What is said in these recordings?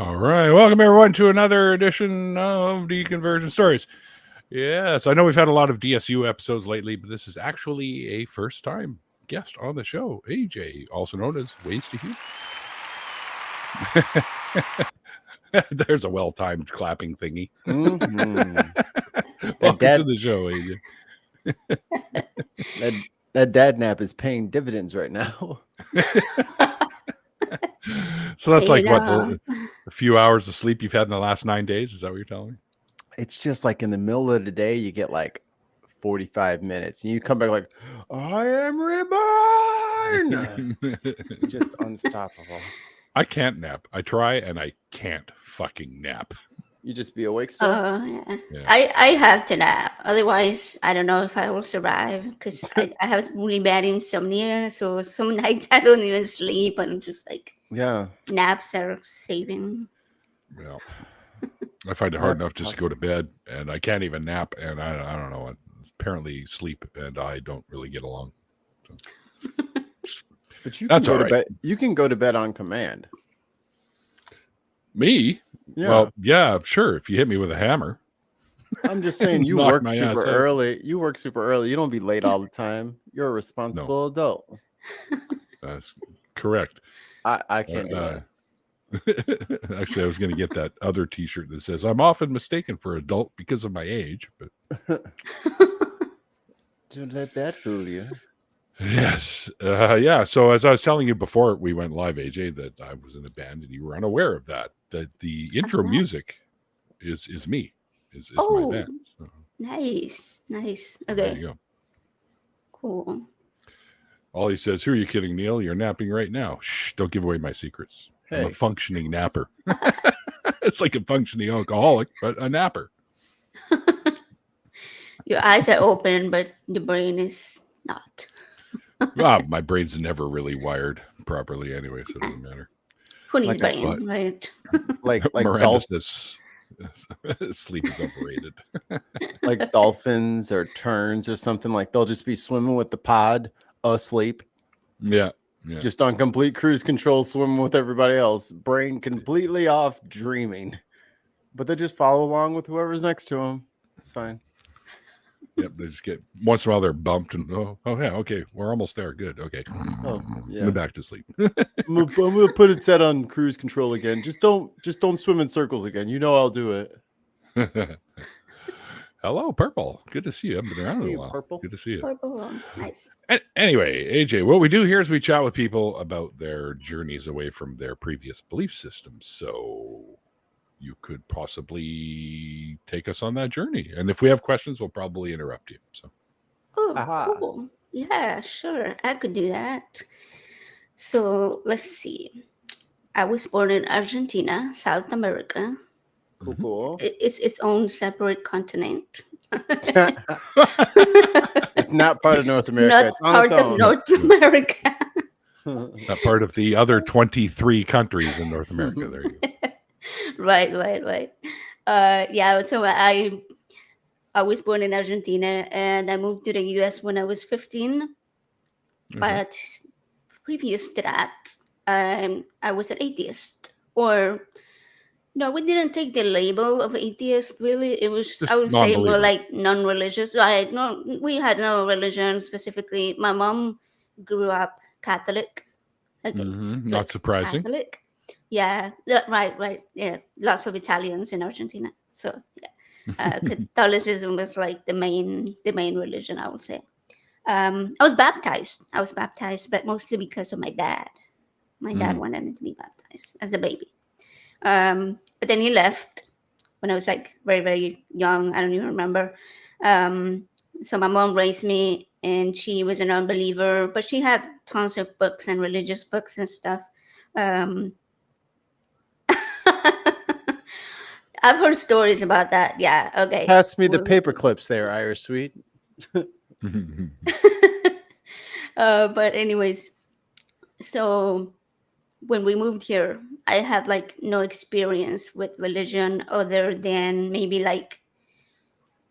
All right. Welcome, everyone, to another edition of Deconversion Stories. Yes, I know we've had a lot of DSU episodes lately, but this is actually a first-time guest on the show, AJ, also known as Ways to Hume. There's a well-timed clapping thingy. Mm-hmm. Welcome to the show, AJ. that dad nap is paying dividends right now. So that's like what, the few hours of sleep you've had in the last 9 days? Is that what you're telling me? It's just like in the middle of the day, you get like 45 minutes and you come back like, I am reborn. Just unstoppable. I can't nap. I try and I can't fucking nap. You just be awake still? Yeah. I have to nap. Otherwise, I don't know if I will survive because I have really bad insomnia. So some nights I don't even sleep. I'm just like, naps are saving. Yeah. I find it hard enough just to go to bed, and I can't even nap, and I don't know. Apparently, sleep and I don't really get along. So. But you can go to bed. You can go to bed on command. Me? Yeah. Well, yeah, sure. If you hit me with a hammer. I'm just saying, you work super early. You work super early. You don't be late all the time. You're a responsible adult. That's correct. I can't do that. Actually, I was going to get that other T-shirt that says "I'm often mistaken for adult because of my age," but don't let that fool you. Yes, yeah. So as I was telling you before we went live, AJ, that I was in a band, and you were unaware of that. That the intro music is me, is my band. So. Nice. Okay. There you go. Cool. Ollie says, "Who are you kidding, Neil? You're napping right now. Shh! Don't give away my secrets. Hey. I'm a functioning napper. It's like a functioning alcoholic, but a napper. Your eyes are open, but the brain is not." My brain's never really wired properly anyway, so it doesn't matter. Who needs brain, right? Like dolphins. Sleep is overrated. Like dolphins or terns or something, like they'll just be swimming with the pod asleep. Yeah. Just on complete cruise control, swimming with everybody else, brain completely off, dreaming. But they just follow along with whoever's next to them. It's fine. Yep, they just get once in a while they're bumped and oh yeah, okay, we're almost there. Good, okay. I'm back to sleep. I'm gonna put it set on cruise control again. Just don't swim in circles again. You know I'll do it. Hello, Purple. Good to see you. I've been around in a while. Purple. Good to see you. Purple, nice. Anyway, AJ, what we do here is we chat with people about their journeys away from their previous belief systems. So you could possibly take us on that journey. And if we have questions, we'll probably interrupt you. So. Cool. Yeah, sure. I could do that. So let's see. I was born in Argentina, South America. Cool. It's its own separate continent. It's not part of North America. Not part of North America. Not part of the other 23 countries in North America. There you go. Right. So I was born in Argentina and I moved to the US when I was 15. Mm-hmm. But previous to that, I was an atheist. Or no, we didn't take the label of atheist really. It was just I would say more like non-religious. We had no religion specifically. My mom grew up Catholic. Not surprising. Catholic. Yeah, right. Yeah, lots of Italians in Argentina. So Catholicism was like the main religion, I would say. I was baptized, but mostly because of my dad. My dad wanted me to be baptized as a baby. But then he left when I was like very, very young. I don't even remember. So my mom raised me and she was an unbeliever, but she had tons of books and religious books and stuff. I've heard stories about that. Yeah. Okay. Pass me the paper clips there, Irish Sweet. But anyways, so when we moved here, I had like no experience with religion other than maybe like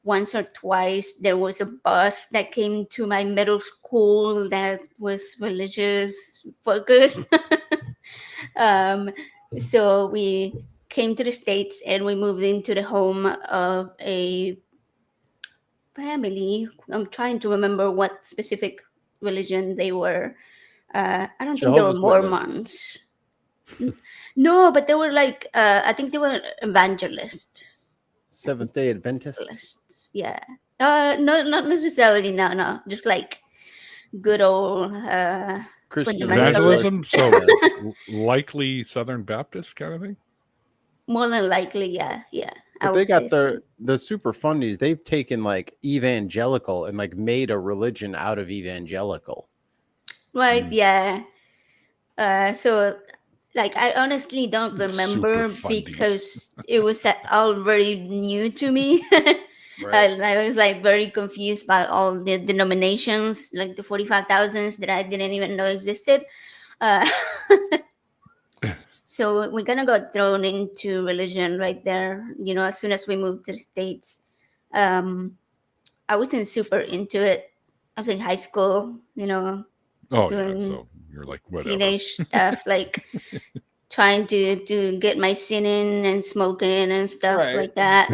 once or twice there was a bus that came to my middle school that was religious focused. So we came to the States and we moved into the home of a family. I'm trying to remember what specific religion they were. I don't think they were Jehovah's Witness. Mormons. No, but they were like, I think they were evangelists. Seventh-day Adventists. Yeah. No, not necessarily. No. Just like good old Christian fundamentalist. Evangelism, so likely Southern Baptist kind of thing. More than likely, yeah. But they got the super fundies. They've taken like evangelical and like made a religion out of evangelical. Right, yeah. So like I honestly don't remember Super fundies. because it was all very new to me. Right. I was like very confused by all the denominations, like the 45,000s that I didn't even know existed. So we kind of got thrown into religion right there. You know, as soon as we moved to the States, I wasn't super into it. I was in high school, you know, Oh, doing yeah. So you're like, whatever. teenage stuff, like trying to get my sin in and smoking and stuff Right. like that.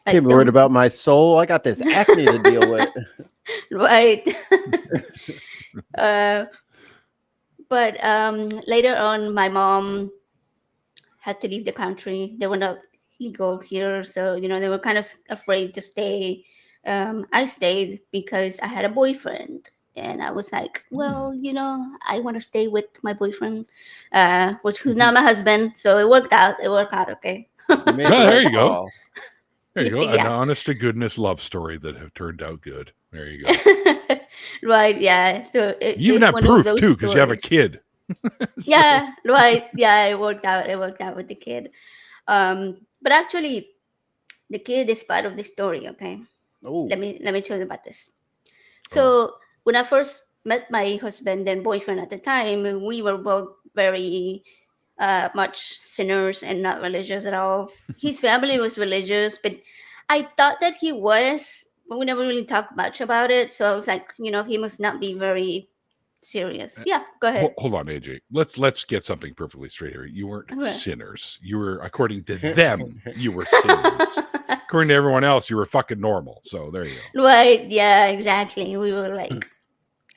Like, I'm worried about my soul. I got this acne to deal with. right. But later on, my mom had to leave the country. They were not legal here, so you know they were kind of afraid to stay. I stayed because I had a boyfriend, and I was like, well, you know, I want to stay with my boyfriend, who's not my husband. So it worked out. Okay. You made the Well, there right you go. call. There you go. An Yeah. honest to goodness love story that have turned out good. There you go. Right, yeah. So You even it's have one of proof those too, because you have a stories. kid. So- Yeah, right. Yeah, it worked out. It worked out with the kid. But actually, the kid is part of the story. Okay, Oh, let me tell you about this. So when I first met my husband and boyfriend at the time, we were both very much sinners and not religious at all. His family was religious, but I thought that he was, but we never really talked much about it. So I was like, you know, he must not be very serious. Yeah, go ahead. Hold on, AJ. Let's get something perfectly straight here. You weren't Okay. sinners. You were, according to them, you were sinners. According to everyone else, you were fucking normal. So there you go. Right, yeah, exactly. We were like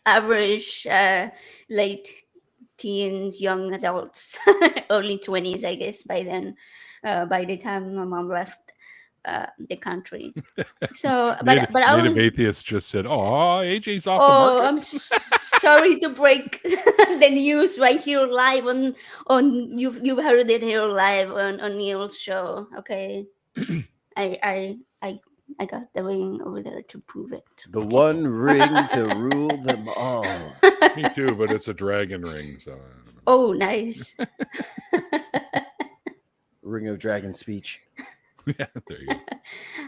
average late teens, young adults, early 20s, I guess, by then, by the time my mom left the country. So, but I Native was, atheists just said, "Oh, AJ's off the oh, market." I'm sorry to break the news right here live on you've heard it here live on Neil's show. Okay, I got the ring over there to prove it. the one ring to rule them all. Me too, but it's a dragon ring. So I don't know. Oh, nice. Ring of Dragon speech. Yeah, there you go.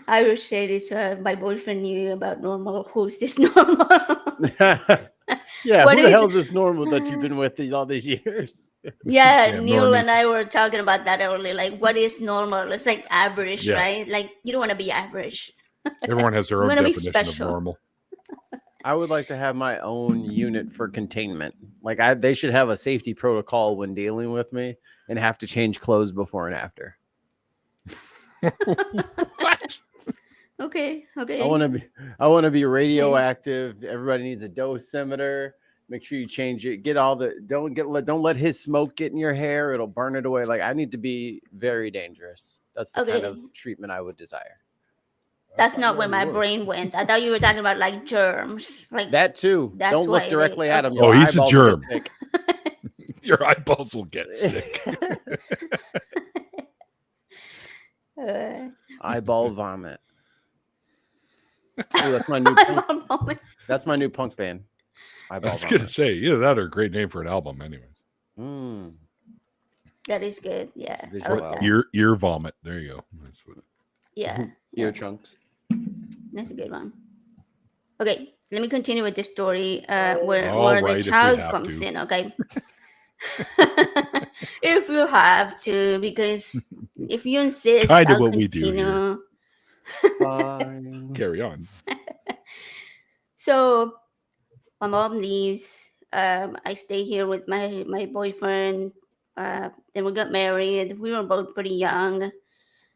I will say this. My boyfriend knew about normal. Who's this normal? Yeah, What who the is- hell is this normal that you've been with all these years? Yeah, Yeah, Neil normies. and I were talking about that earlier. Like, what is normal? It's like average, Yeah. right? Like, you don't want to be average. Everyone has their You own wanna be definition of special. normal. I would like to have my own unit for containment. Like they should have a safety protocol when dealing with me and have to change clothes before and after. What? Okay. I want to be radioactive. Everybody needs a dosimeter. Make sure you change it. Get all the don't let his smoke get in your hair. It'll burn it away. Like I need to be very dangerous. That's the kind Okay. of treatment I would desire. That's not where my brain went. I thought you were talking about like germs. Like That too. That's Don't why look directly at him. okay. Oh, Your he's a eyeballs will germ. get sick. Your eyeballs will get sick. Eyeball vomit. Ooh, that's my new punk, that's my new punk band. I Eyeball was gonna vomit. say either that or a great name for an album, anyways. Mm. That is good. Yeah. I Visual like that. album. Ear vomit. There you go. That's what. Yeah. Ear chunks. That's a good one. Okay, let me continue with the story where All right, the if we child have comes to. in, okay? If you have to, because if you insist, Kinda I'll what we do here. continue. Fine. Carry on. So my mom leaves. I stay here with my boyfriend. Then we got married. We were both pretty young,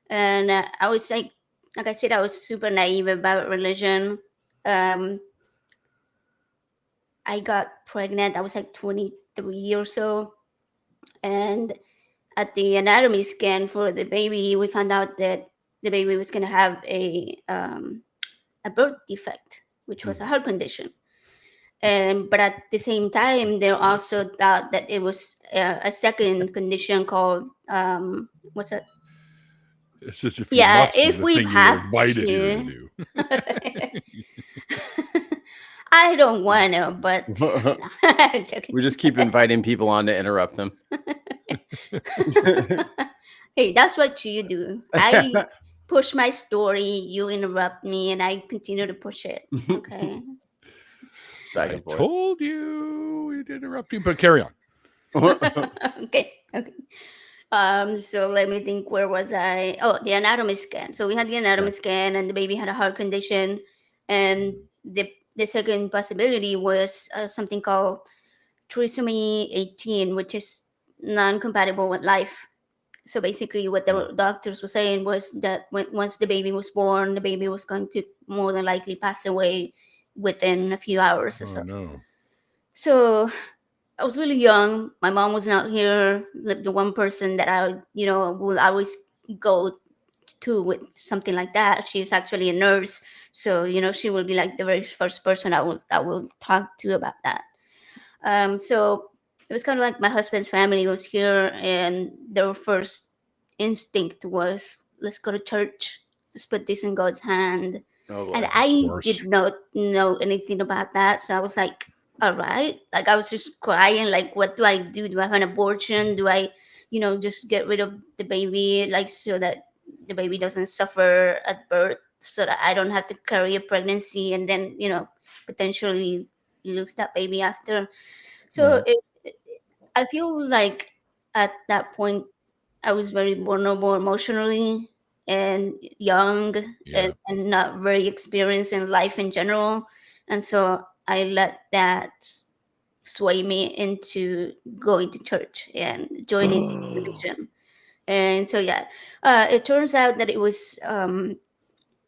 and I was like I said, I was super naive about religion. Um, I got pregnant. I was like 23 or so, and at the anatomy scan for the baby, we found out that the baby was going to have a birth defect, which was a heart condition. And but at the same time, they also thought that it was a second condition called what's that? It's as if you Yeah, must do if the we thing you have were invited here to to. do. I don't want to, but We just keep inviting people on to interrupt them. Hey, that's what you do. I push my story, you interrupt me, and I continue to push it. Okay. Back I and forth. told you we'd interrupt you, but carry on. Okay. So let me think, where was I? Oh, the anatomy scan. So we had the anatomy scan, and the baby had a heart condition, and the second possibility was something called trisomy 18, which is non-compatible with life. So basically, what the doctors were saying was that once the baby was born, the baby was going to more than likely pass away within a few hours or so. Oh no. So I was really young. My mom was not here. The one person that I, will always go to with something like that. She's actually a nurse, so she will be like the very first person I will talk to about that. So it was kind of like my husband's family was here, and their first instinct was, let's go to church. Let's put this in God's hand. Oh, And boy. I course. did not know anything about that. So I was like, all right. Like I was just crying, like, what do I do? Do I have an abortion? Do I, just get rid of the baby, like so that the baby doesn't suffer at birth, so that I don't have to carry a pregnancy and then, potentially lose that baby after. So I feel like at that point I was very vulnerable emotionally and young Yeah. and not very experienced in life in general. And so I let that sway me into going to church and joining religion. And so, it turns out that it was,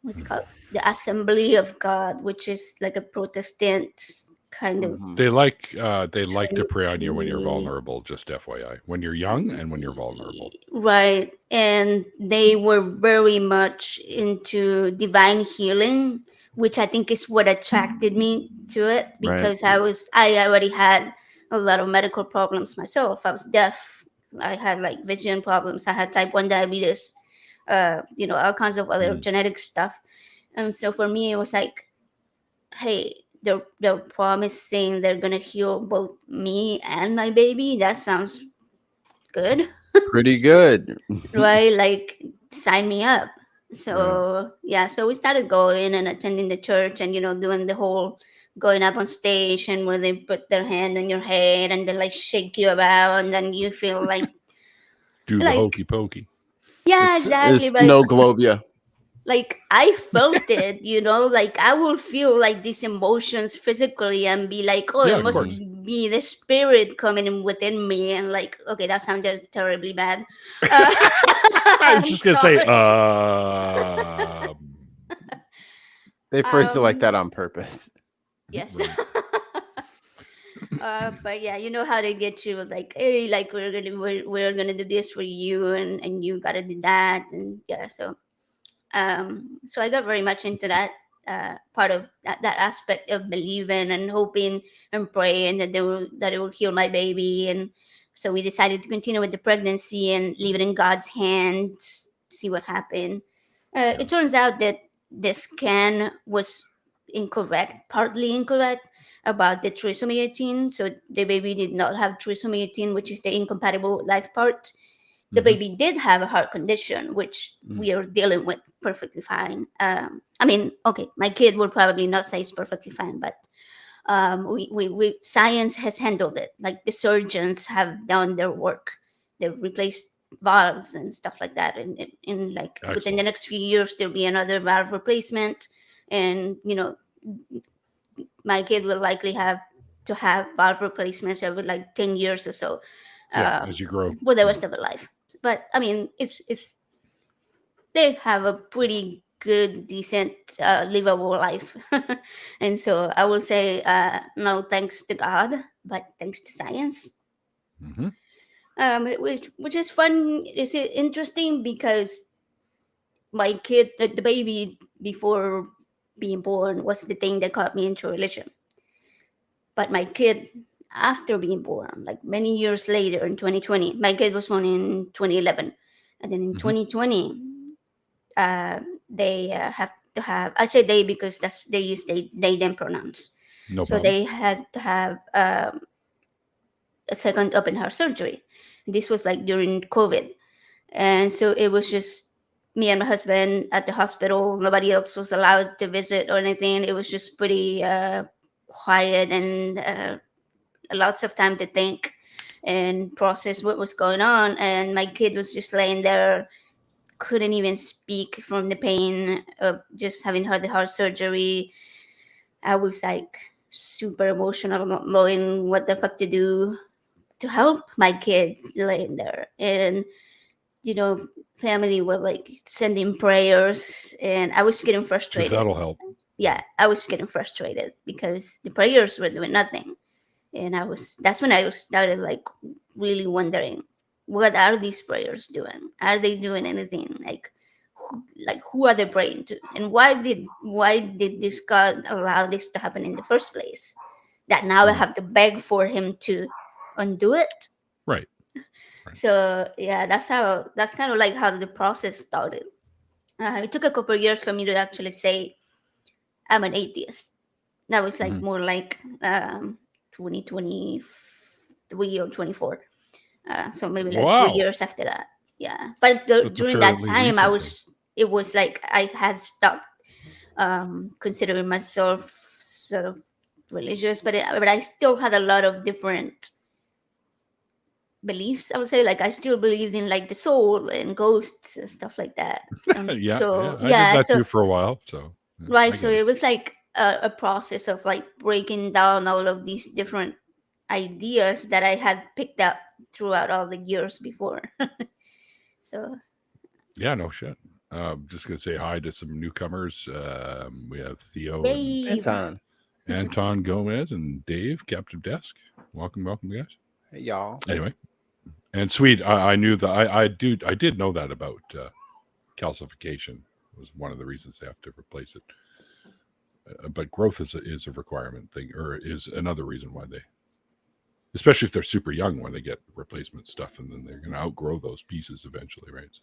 what's it called? The Assembly of God, which is like a Protestant kind of They like to prey on you when you're Trinity. vulnerable, just FYI. When you're young and when you're vulnerable. Right. And they were very much into divine healing, which I think is what attracted me to it, because I already had a lot of medical problems myself. I was deaf. I had like vision problems. I had type 1 diabetes, all kinds of other genetic stuff. And so for me, it was like, hey, they're promising they're gonna heal both me and my baby. That sounds good. Pretty good. Right? Like, sign me up. So so we started going and attending the church and doing the whole going up on stage and where they put their hand on your head and they like shake you about and then you feel like Do the like hokey pokey. yeah, exactly. But Snow globia. like I felt it, like I will feel like these emotions physically and be like, oh, Yeah, it of must course. be the spirit coming in within me. And like, okay, that sounded terribly bad. I was just gonna say, They phrased it like that on purpose. Yes. Right. But yeah, you know how they get you like, hey, like we're gonna do this for you and you gotta do that. And yeah, so I got very much into that part of that aspect of believing and hoping and praying that it will heal my baby. And so we decided to continue with the pregnancy and leave it in God's hands, see what happened. It turns out that the scan was partly incorrect about the trisomy 18. So the baby did not have trisomy 18, which is the incompatible life part. The baby did have a heart condition, which we are dealing with perfectly fine. I mean, okay, my kid will probably not say it's perfectly fine, but we science has handled it. Like the surgeons have done their work. They've replaced valves and stuff like that. And in like within the next few years, there'll be another valve replacement, and my kid will likely have to have valve replacements every like 10 years or so. as you grow. for the rest of their life. But I mean, it's they have a pretty good, decent, livable life. And so I will say, no thanks to God, but thanks to science. Mm-hmm. Which is fun. It's interesting because my kid, the baby before being born, was the thing that got me into religion. But my kid, after being born, like many years later in 2020, my kid was born in 2011, and then in 2020, they have to have. I say they because they use they them pronouns. No So problem. they had to have a second open heart surgery. This was like during COVID, and so it was just me and my husband at the hospital. Nobody else was allowed to visit or anything. It was just pretty quiet and lots of time to think and process what was going on. And my kid was just laying there, couldn't even speak from the pain of just having had the heart surgery. I was like super emotional, not knowing what the fuck to do to help my kid laying there. And family were like sending prayers, and I was getting If frustrated. that'll help. Yeah, I was getting frustrated because the prayers were doing nothing. And that's when I started like really wondering, what are these prayers doing? Are they doing anything? Like who are they praying to? And why did this God allow this to happen in the first place? That now I have to beg for him to undo it. Right. So yeah, that's kind of like how the process started. It took a couple of years for me to actually say I'm an atheist. That was like more like 2023 or 24. So maybe like 3 years after that. Yeah, but during that time, it was like I had stopped considering myself sort of religious, but I still had a lot of different beliefs. I would say, like, I still believed in like the soul and ghosts and stuff like that. I did that too for a while. So right, so it was like a process of like breaking down all of these different ideas that I had picked up throughout all the years before. So yeah, no shit. Just gonna say hi to some newcomers. We have Theo, Anton Gomez, and Dave, Captive Desk. Welcome, guys. Hey, y'all. Anyway, and sweet. I knew that. I did know that about calcification was one of the reasons they have to replace it. But growth is a requirement thing, or is another reason why they, especially if they're super young when they get replacement stuff, and then they're going to outgrow those pieces eventually, right? So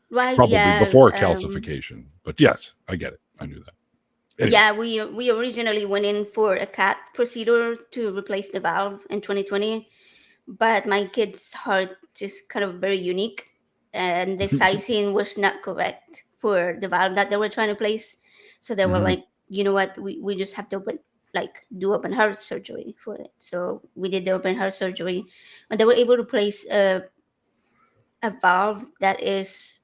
right, probably before calcification. But yes, I get it. I knew that. Anyway. Yeah, we originally went in for a CAT procedure to replace the valve in 2020, but my kid's heart is kind of very unique, and the sizing was not correct for the valve that they were trying to place. So they were like, you know what, we just have to do open heart surgery for it. So we did the open heart surgery, and they were able to place a valve that is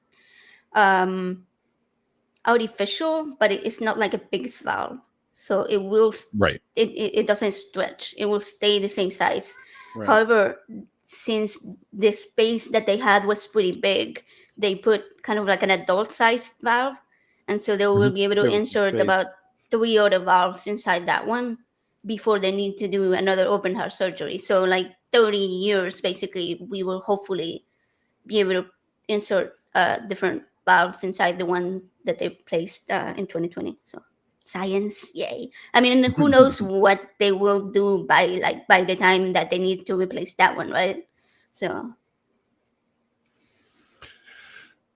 artificial, but it's not like a Biggs valve. So it will it doesn't stretch. It will stay the same size. Right. However, since the space that they had was pretty big, they put kind of like an adult-sized valve, and so they will be able to insert about 3 other valves inside that one before they need to do another open heart surgery. So like 30 years, basically, we will hopefully be able to insert different valves inside the one that they placed in 2020. So science, yay. I mean, who knows what they will do by the time that they need to replace that one, right? So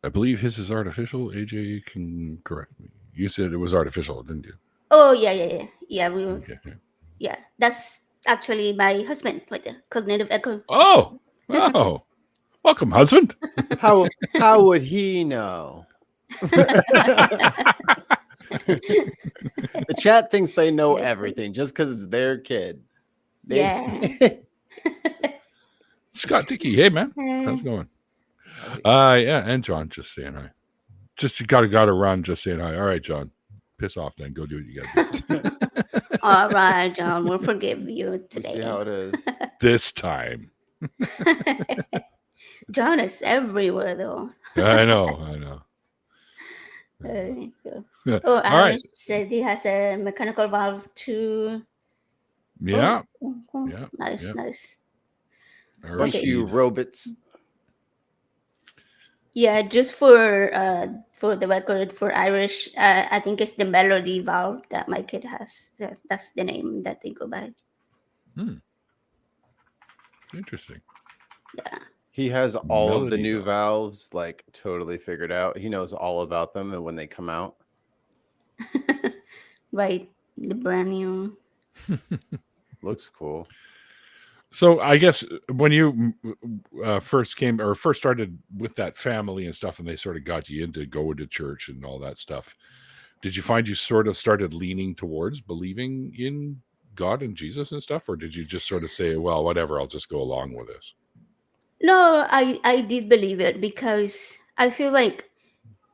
I believe his is artificial. AJ can correct me. You said it was artificial, didn't you? Oh yeah. We were, okay. Yeah, that's actually my husband right there. Cognitive echo. Oh, welcome, husband. How would he know? The chat thinks they know everything just because it's their kid. Yeah. Scott Dickey, hey man, how's it going? Yeah, and John just saying hi. Just you gotta run, just saying hi. All right, John, piss off then. Go do what you gotta do. All right, John, we'll forgive you today. We'll see how it is this time. John is everywhere, though. I know. Cool. Oh, All Irish right. said he has a mechanical valve too. Yeah. Cool. Yeah. Nice, Yeah. nice. Bunch of you robots. Yeah, just for the record, for Irish, I think it's the melody valve that my kid has. That's the name that they go by. Interesting. Yeah. He has all of the Melody new valve. valves like totally figured out. He knows all about them and when they come out. Right, the brand new. Looks cool. So I guess when you first started with that family and stuff, and they sort of got you into going to church and all that stuff, did you find you sort of started leaning towards believing in God and Jesus and stuff, or did you just sort of say, well, whatever, I'll just go along with this? No, I did believe it because I feel like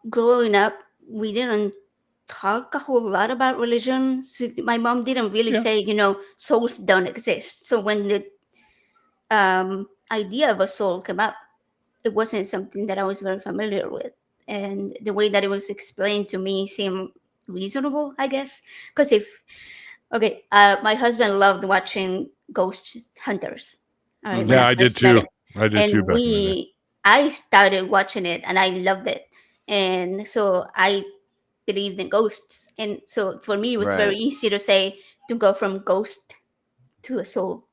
growing up, we didn't talk a whole lot about religion. So my mom didn't really Yeah. say, souls don't exist. So when the idea of a soul came up, it wasn't something that I was very familiar with. And the way that it was explained to me seemed reasonable, I guess. Because my husband loved watching ghost hunters. All right, when Yeah, I I did first met too. him. I did too And back in the day. I started watching it and I loved it. And so I believed in ghosts. And so for me, it was very Right. easy to say, to go from ghost to a soul.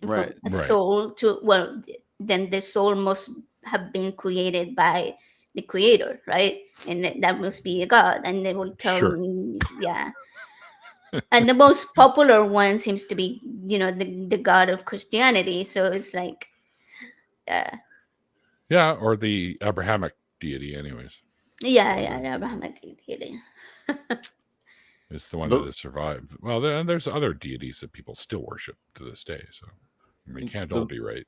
And Right. from a Right. soul to, well, then the soul must have been created by the creator, right? And that must be a god. And they will tell Sure. me, yeah. And the most popular one seems to be, the god of Christianity. So it's like, Yeah, or the Abrahamic deity, anyways. yeah, Abrahamic deity. It's the one But- that has survived. Well, there's other deities that people still worship to this day. So we can't all be right.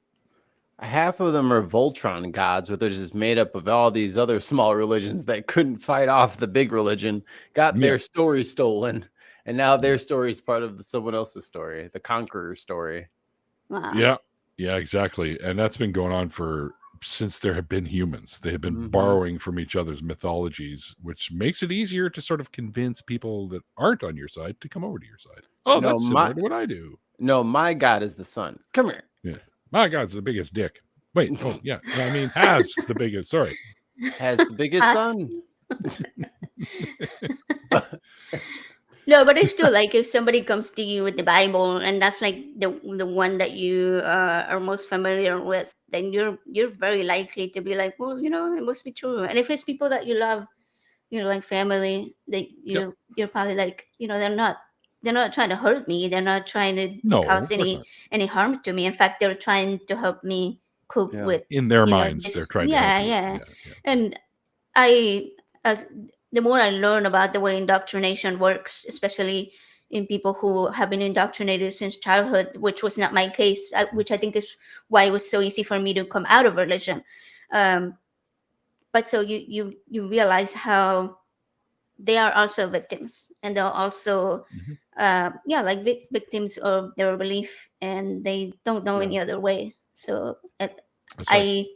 Half of them are Voltron gods, which are just made up of all these other small religions that couldn't fight off the big religion, got their story stolen, and now their story is part of someone else's story, the conqueror story. Wow. Yeah, exactly. And that's been going on since there have been humans. They have been borrowing from each other's mythologies, which makes it easier to sort of convince people that aren't on your side to come over to your side. Oh, that's similar to what I do. No, my God is the sun. Come here. Yeah. My God's the biggest dick. Wait, oh, yeah. I mean, has the biggest, sorry. Has the biggest sun. No, but it's true. Like if somebody comes to you with the Bible and that's like the one that you are most familiar with, then you're very likely to be like, well, it must be true. And if it's people that you love, like family, that you're probably like, they're not trying to hurt me. They're not trying to cause any harm to me. In fact, they're trying to help me cope with. In their minds, they're trying to help you. Yeah. And the more I learn about the way indoctrination works, especially in people who have been indoctrinated since childhood, which was not my case, which I think is why it was so easy for me to come out of religion. But so you realize how they are also victims, and they're also victims of their belief, and they don't know any other way. So I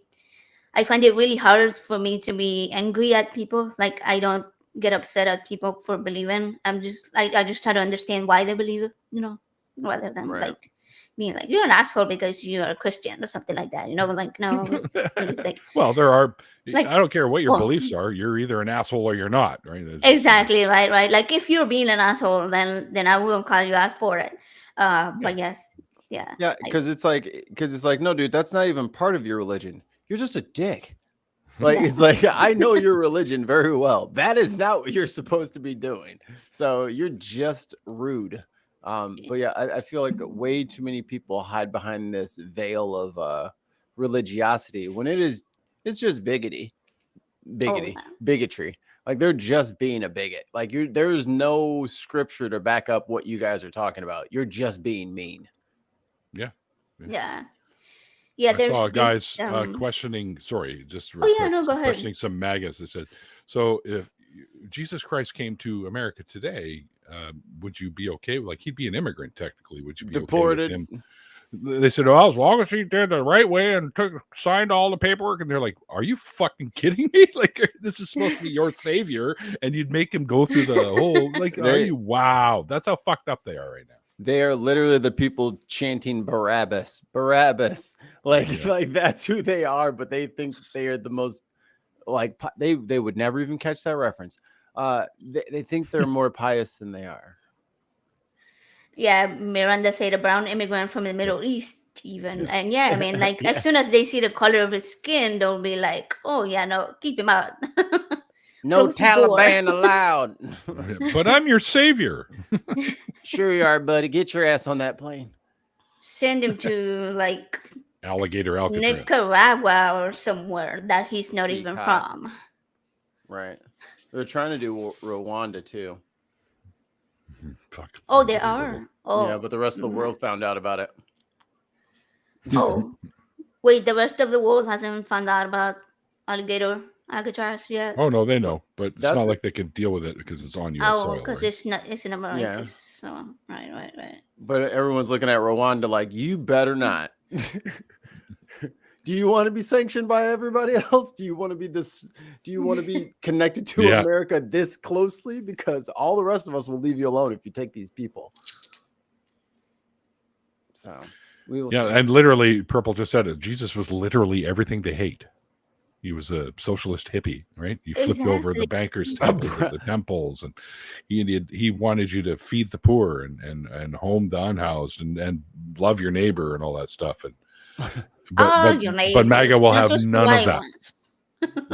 find it really hard for me to be angry at people. Like I don't get upset at people for believing. I just try to understand why they believe it, rather than like being like, you're an asshole because you're a Christian or something like that. Like, no. It's like, well, there are, like, I don't care what your beliefs are. You're either an asshole or you're not, right? Exactly, right. Like if you're being an asshole, then I will call you out for it. But yes, yeah. Yeah, because it's like, no, dude, that's not even part of your religion. You're just a dick. Like, it's like, I know your religion very well. That is not what you're supposed to be doing. So you're just rude. But yeah, I feel like way too many people hide behind this veil of religiosity when it's just bigotry. Like they're just being a bigot. Like there's no scripture to back up what you guys are talking about. You're just being mean. Yeah. I saw guys questioning. Sorry, just real quick. Go ahead. Questioning some MAGAs that said, "So if Jesus Christ came to America today, would you be okay? Like he'd be an immigrant technically. Would you be deported? Okay with him they said, "Oh, as long as he did the right way and signed all the paperwork," and they're like, "Are you fucking kidding me? Like, this is supposed to be your savior, and you'd make him go through the whole like, are you? Wow, that's how fucked up they are right now." They are literally the people chanting Barabbas, Barabbas. Like that's who they are, but they think they are the most like they would never even catch that reference. They think they're more pious than they are. Yeah, Miranda said a brown immigrant from the Middle East, even. And yeah, I mean, like, as soon as they see the color of his skin, they'll be like, oh, yeah, no, keep him out. No Taliban allowed. But I'm your savior. Sure you are, buddy. Get your ass on that plane. Send him to, like, Alligator Alcatraz. Nicaragua or somewhere that he's not even from. Right. They're trying to do Rwanda, too. Fuck. Oh, they are. Oh, yeah, but the rest of the world found out about it. Oh, wait, the rest of the world hasn't found out about Alligator Alcatraz yet. Oh no, they know, but it's not like they can deal with it because it's on U.S. soil. Because it's in America. Yeah. So right. But everyone's looking at Rwanda like, you better not. Do you want to be sanctioned by everybody else? Do you want to be this? Do you want to be connected to America this closely? Because all the rest of us will leave you alone if you take these people. So we will. Yeah, and literally, Purple just said it. Jesus was literally everything they hate. He was a socialist hippie, right? He flipped over the bankers' table, the temples, and he wanted you to feed the poor and home the unhoused and love your neighbor and all that stuff. And but MAGA will have none of that.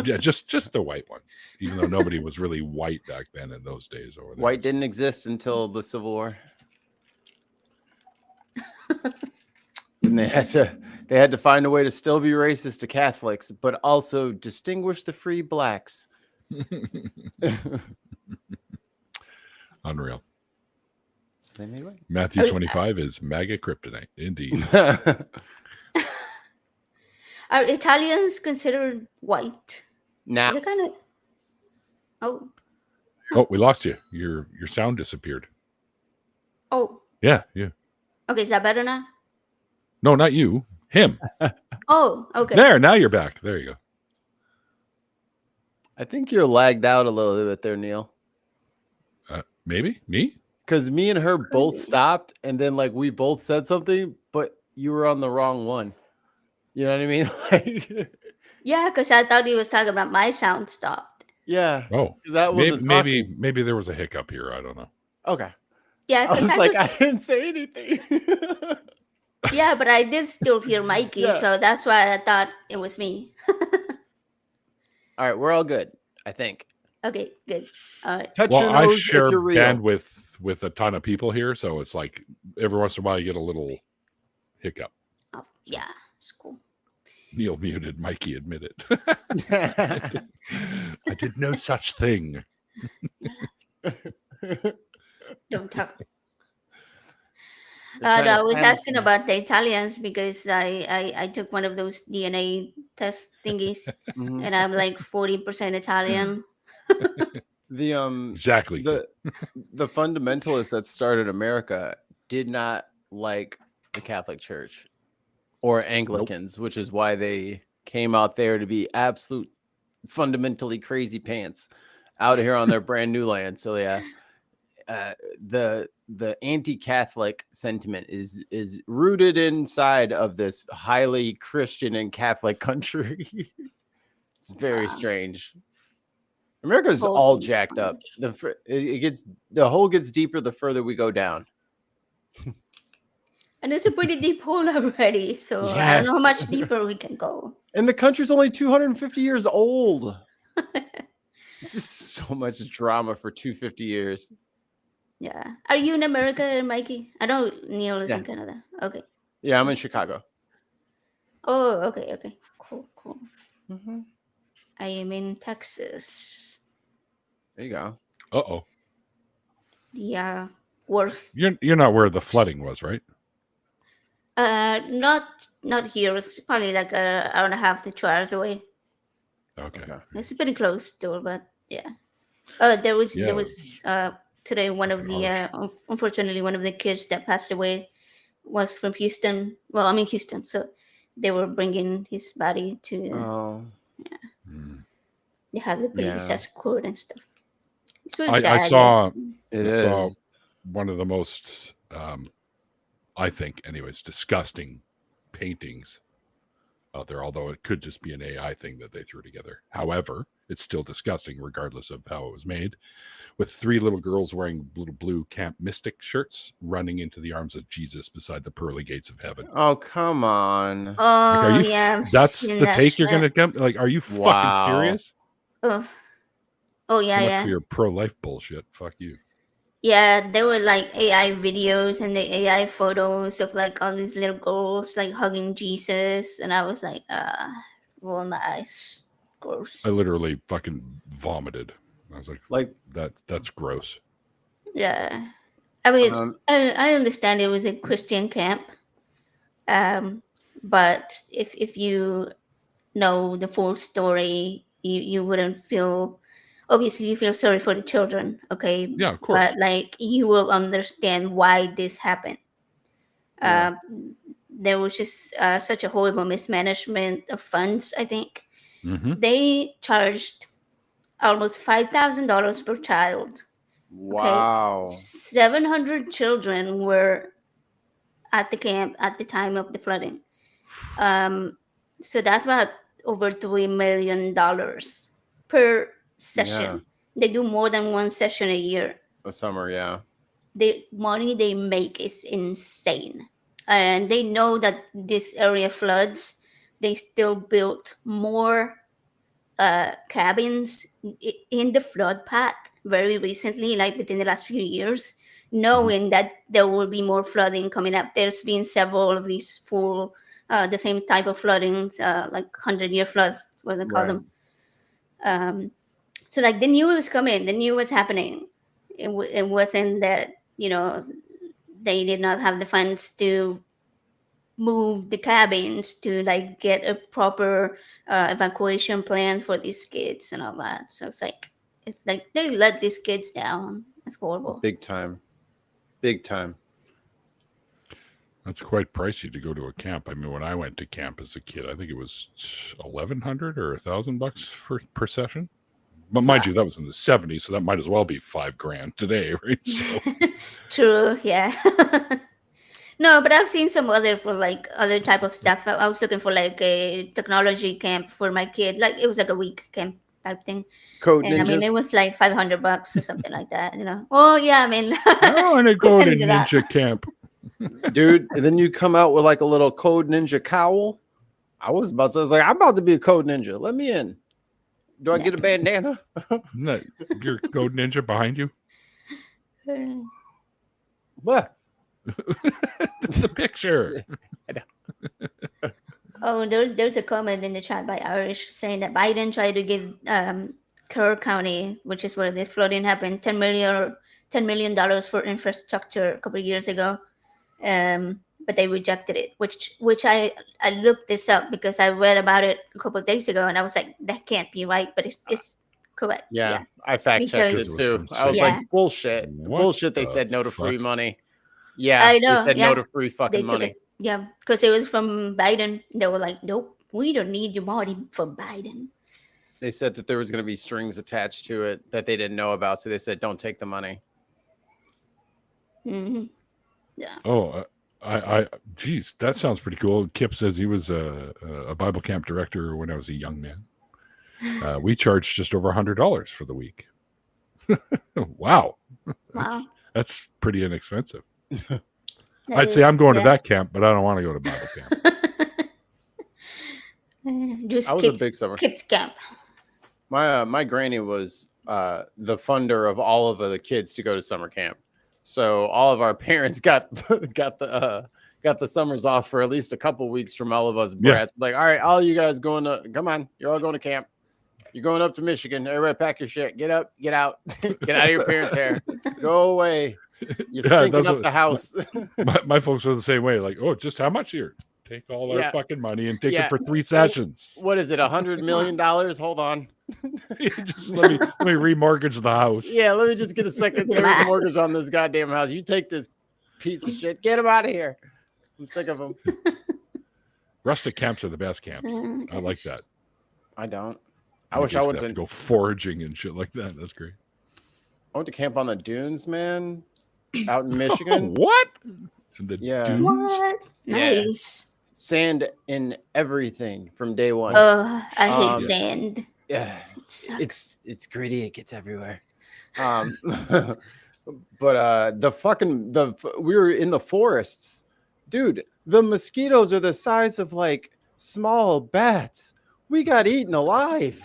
Yeah, just the white ones, even though nobody was really white back then in those days. Over there. White didn't exist until the Civil War. And they had to find a way to still be racist to Catholics, but also distinguish the free blacks. Unreal. So they made white. Matthew 25 is MAGA kryptonite, indeed. Are Italians considered white? Nah. Kind of... Oh, we lost you. Your sound disappeared. Oh. Yeah. Okay, is that better now? No, not you. Him. Oh, okay. There, now you're back. There you go. I think you're lagged out a little bit there, Neil. Maybe? Me? Because me and her both stopped, and then like we both said something, but you were on the wrong one. You know what I mean? Yeah, because I thought he was talking about my sound stopped. Yeah. Oh, that wasn't maybe there was a hiccup here. I don't know. Okay. Yeah, I was like, I didn't say anything. Yeah, but I did still hear Mikey, so that's why I thought it was me. All right, we're all good, I think. Okay, good. All right. I share bandwidth with a ton of people here, so it's like every once in a while you get a little hiccup. Oh, yeah, it's cool. Neil muted. Mikey admitted. I did no such thing. Don't talk. I was asking about the Italians because I took one of those DNA test thingies, and I'm like 40% Italian. Exactly. The fundamentalists that started America did not like the Catholic Church or Anglicans, which is why they came out there to be absolute fundamentally crazy pants out here on their brand new land. So yeah, the anti-Catholic sentiment is rooted inside of this highly Christian and Catholic country. It's very strange. America's all jacked up. The hole gets deeper the further we go down. And it's a pretty deep hole already, so yes. I don't know how much deeper we can go. And the country's only 250 years old. It's just so much drama for 250 years. Yeah. Are you in America, Mikey? I know Neil is in Canada. Okay. Yeah, I'm in Chicago. Oh, okay. Cool. Mm-hmm. I am in Texas. There you go. Uh-oh. The worst. You're not where the flooding was, right? Not here. It's probably like an hour and a half to 2 hours away. Okay. It's pretty close still, but yeah. There was today one of the unfortunately one of the kids that passed away was from Houston. Well, I'm in Houston, so they were bringing his body to. Oh, Mm. They have the police Yeah. escort and stuff. It's really I sad. saw it I is. saw one of the most, I think, anyways, disgusting paintings out there, although it could just be an AI thing that they threw together. However, it's still disgusting regardless of how it was made, with 3 little girls wearing little blue Camp Mystic shirts running into the arms of Jesus beside the pearly gates of heaven. Oh, come on. Like, Oh, are you yeah. I've that's seen the that take you're shit. gonna come? Like, are you fucking Wow. serious? Oh, yeah, So much yeah. for your pro-life bullshit. Fuck you. Yeah, there were like AI videos and the AI photos of like all these little girls like hugging Jesus, and I was like, well, nice, gross. I literally fucking vomited. I was like, that's gross. Yeah, I mean, Um, I understand it was a Christian camp, but if you know the full story, you wouldn't feel. Obviously, you feel sorry for the children, okay? Yeah, of course. But like, you will understand why this happened. Yeah. There was just such a horrible mismanagement of funds. I think Mm-hmm. they charged almost $5,000 per child. Wow. 700 children were at the camp at the time of the flooding. So that's about over $3 million per session. They do more than one session a year. A summer, yeah. The money they make is insane. And they know that this area floods. They still built more cabins in the flood path very recently, like within the last few years, knowing that there will be more flooding coming up. There's been several of these full, the same type of floodings, like 100-year floods, what they call them. So like they knew it was coming, they knew what's happening. It wasn't that, they did not have the funds to move the cabins to like get a proper evacuation plan for these kids and all that. So it's like they let these kids down. It's horrible. Big time. Big time. That's quite pricey to go to a camp. I mean, when I went to camp as a kid, I think it was $1,100 or $1,000 per session. But mind you, that was in the 70s, so that might as well be $5,000 today, right? So. True, yeah. No, but I've seen some other type of stuff. I was looking for like a technology camp for my kid. Like it was like a week camp type thing. Code and ninjas. I mean, it was like $500 or something like that. Oh yeah, I mean, I want to go to ninja camp, dude. And then you come out with like a little Code Ninja cowl. I was like, I'm about to be a Code Ninja. Let me in. Do I get a bandana? No, your Code Ninja behind you. What? The picture. Oh, there's a comment in the chat by Irish saying that Biden tried to give Kerr County, which is where the flooding happened, $10 million for infrastructure a couple of years ago, but they rejected it. Which I looked this up because I read about it a couple of days ago, and I was like, that can't be right, but it's correct. Yeah, I fact checked it too. I was like, bullshit. Bullshit. They said no to free money. Yeah, I know. They said no to free fucking money. Yeah, because it was from Biden. They were like, nope, we don't need your money from Biden. They said that there was going to be strings attached to it that they didn't know about, so they said, don't take the money. Mm-hmm. Yeah. Oh, geez, that sounds pretty cool. Kip says he was a Bible camp director when I was a young man. We charged just over $100 for the week. Wow. That's pretty inexpensive. I'd say I'm going to that camp, but I don't want to go to Bible camp. Just I was a big summer camp. My granny was the funder of all of the kids to go to summer camp. So all of our parents got the summers off for at least a couple weeks from all of us brats. Yeah. Like, all right, all you guys come on, you're all going to camp. You're going up to Michigan. Everybody pack your shit. Get up, get out. Get out of your parents' hair. Go away. You're stinking up the house. my folks were the same way. Like, oh, just how much here? Take all our fucking money and take it for 3 sessions. What is it? $100 million? Hold on. Just let me remortgage the house. Yeah, let me just get a second mortgage on this goddamn house. You take this piece of shit. Get him out of here. I'm sick of them. Rustic camps are the best camps. Oh, I like gosh. that. I don't. I In wish case I we went have to go foraging and shit like that. That's great. I went to camp on the dunes, man, out in Oh, Michigan. what? And the Yeah. dunes? What? Yeah. Nice. Sand in everything from day one. Oh, I hate Um, sand. Yeah. It sucks. It's gritty. It gets everywhere. But we were in the forests, dude. The mosquitoes are the size of like small bats. We got eaten alive.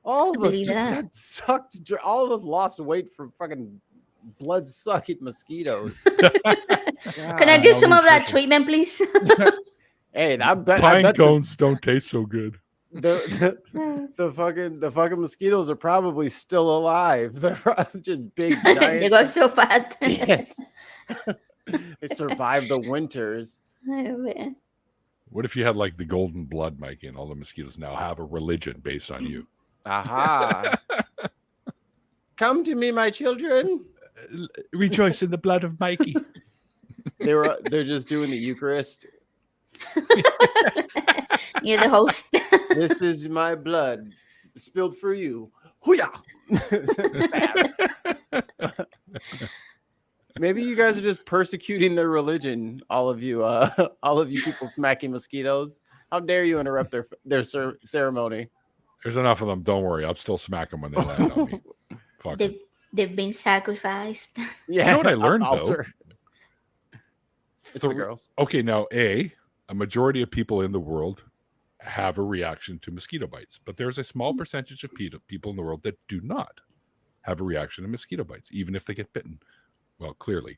All of us believe just that. got sucked. All of us lost weight from fucking blood sucking mosquitoes. Can I get some of that treatment, please? Hey, I Pine bet cones don't taste so good. the fucking mosquitoes are probably still alive. They're just big They giant. got so fat. Yes. They survive the winters. Oh, man. What if you had like the golden blood, Mikey, and all the mosquitoes now have a religion based on you? Aha. Come to me, my children. Rejoice in the blood of Mikey. They're just doing the Eucharist. You're the host. This is my blood spilled for you. Hoo-yah! Maybe you guys are just persecuting their religion, all of you people smacking mosquitoes. How dare you interrupt their ceremony? There's enough of them. Don't worry. I'll still smack them when they land on me. Fuck 'em. They've been sacrificed. Yeah. You know what I learned, though? Altar. It's So- the girls. Okay, now a majority of people in the world have a reaction to mosquito bites, but there's a small percentage of people in the world that do not have a reaction to mosquito bites, even if they get bitten. Well, clearly,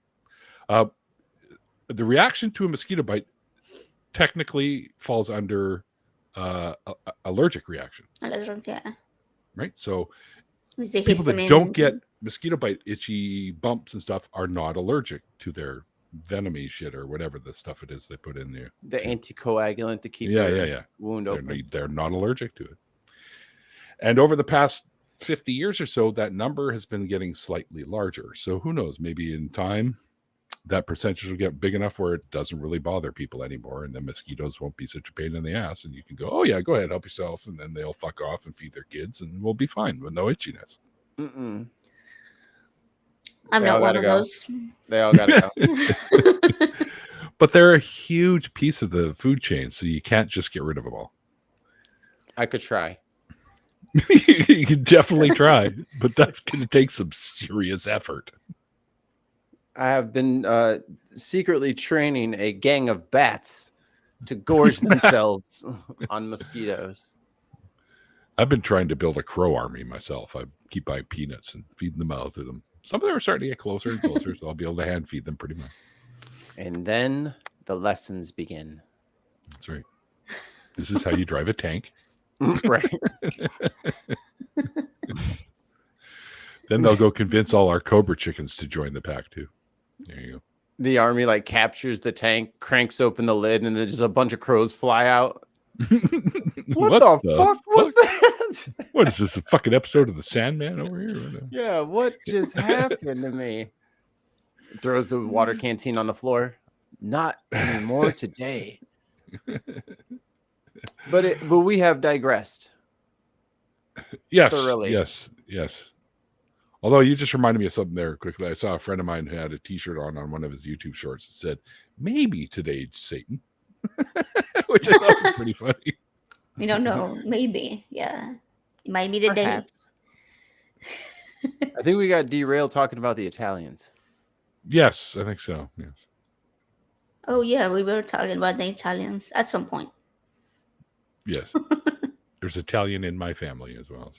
the reaction to a mosquito bite technically falls under allergic reaction, Yeah. right? So With the people that histamine. don't get mosquito bite itchy bumps and stuff are not allergic to their venomy shit or whatever the stuff it is they put in there. The anticoagulant to keep Yeah, their yeah. wound open. They're not allergic to it. And over the past 50 years or so, that number has been getting slightly larger. So who knows? Maybe in time, that percentage will get big enough where it doesn't really bother people anymore, and the mosquitoes won't be such a pain in the ass. And you can go, oh yeah, go ahead, help yourself, and then they'll fuck off and feed their kids, and we'll be fine with no itchiness. Mm-mm. I'm They not all one gotta of go. those. They all gotta go. But they're a huge piece of the food chain, so you can't just get rid of them all. I could try. You can definitely try, but that's going to take some serious effort. I have been secretly training a gang of bats to gorge themselves on mosquitoes. I've been trying to build a crow army myself. I keep buying peanuts and feeding them out to them. Some of them are starting to get closer and closer, so I'll be able to hand feed them pretty much. And then the lessons begin. That's right. This is how you drive a tank. Right. Then they'll go convince all our Cobra chickens to join the pack too. There you go. The army like captures the tank, cranks open the lid, and then just a bunch of crows fly out. What the fuck was that? What is this, a fucking episode of The Sandman over here? Right now? Yeah, what just happened to me? Throws the water canteen on the floor. Not anymore today. But we have digressed. Yes, Thoroughly. yes. Although you just reminded me of something there quickly. I saw a friend of mine who had a T-shirt on one of his YouTube shorts that said, "Maybe today's Satan," which I thought was pretty funny. We don't know. Maybe. Yeah. It might be the day. Perhaps. I think we got derailed talking about the Italians. Yes, I think so. Yes. Oh, yeah. We were talking about the Italians at some point. Yes. There's Italian in my family as well.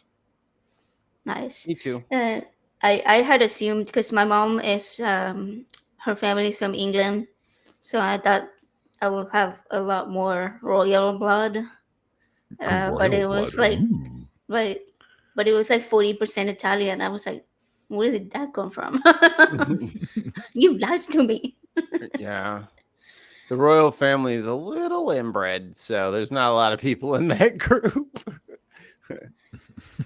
Nice. Me too. I had assumed because my mom is her family is from England, so I thought I will have a lot more royal blood. But it was like, right, but it was like 40% Italian. I was like, where did that come from? You lied to me. Yeah. The royal family is a little inbred, so there's not a lot of people in that group.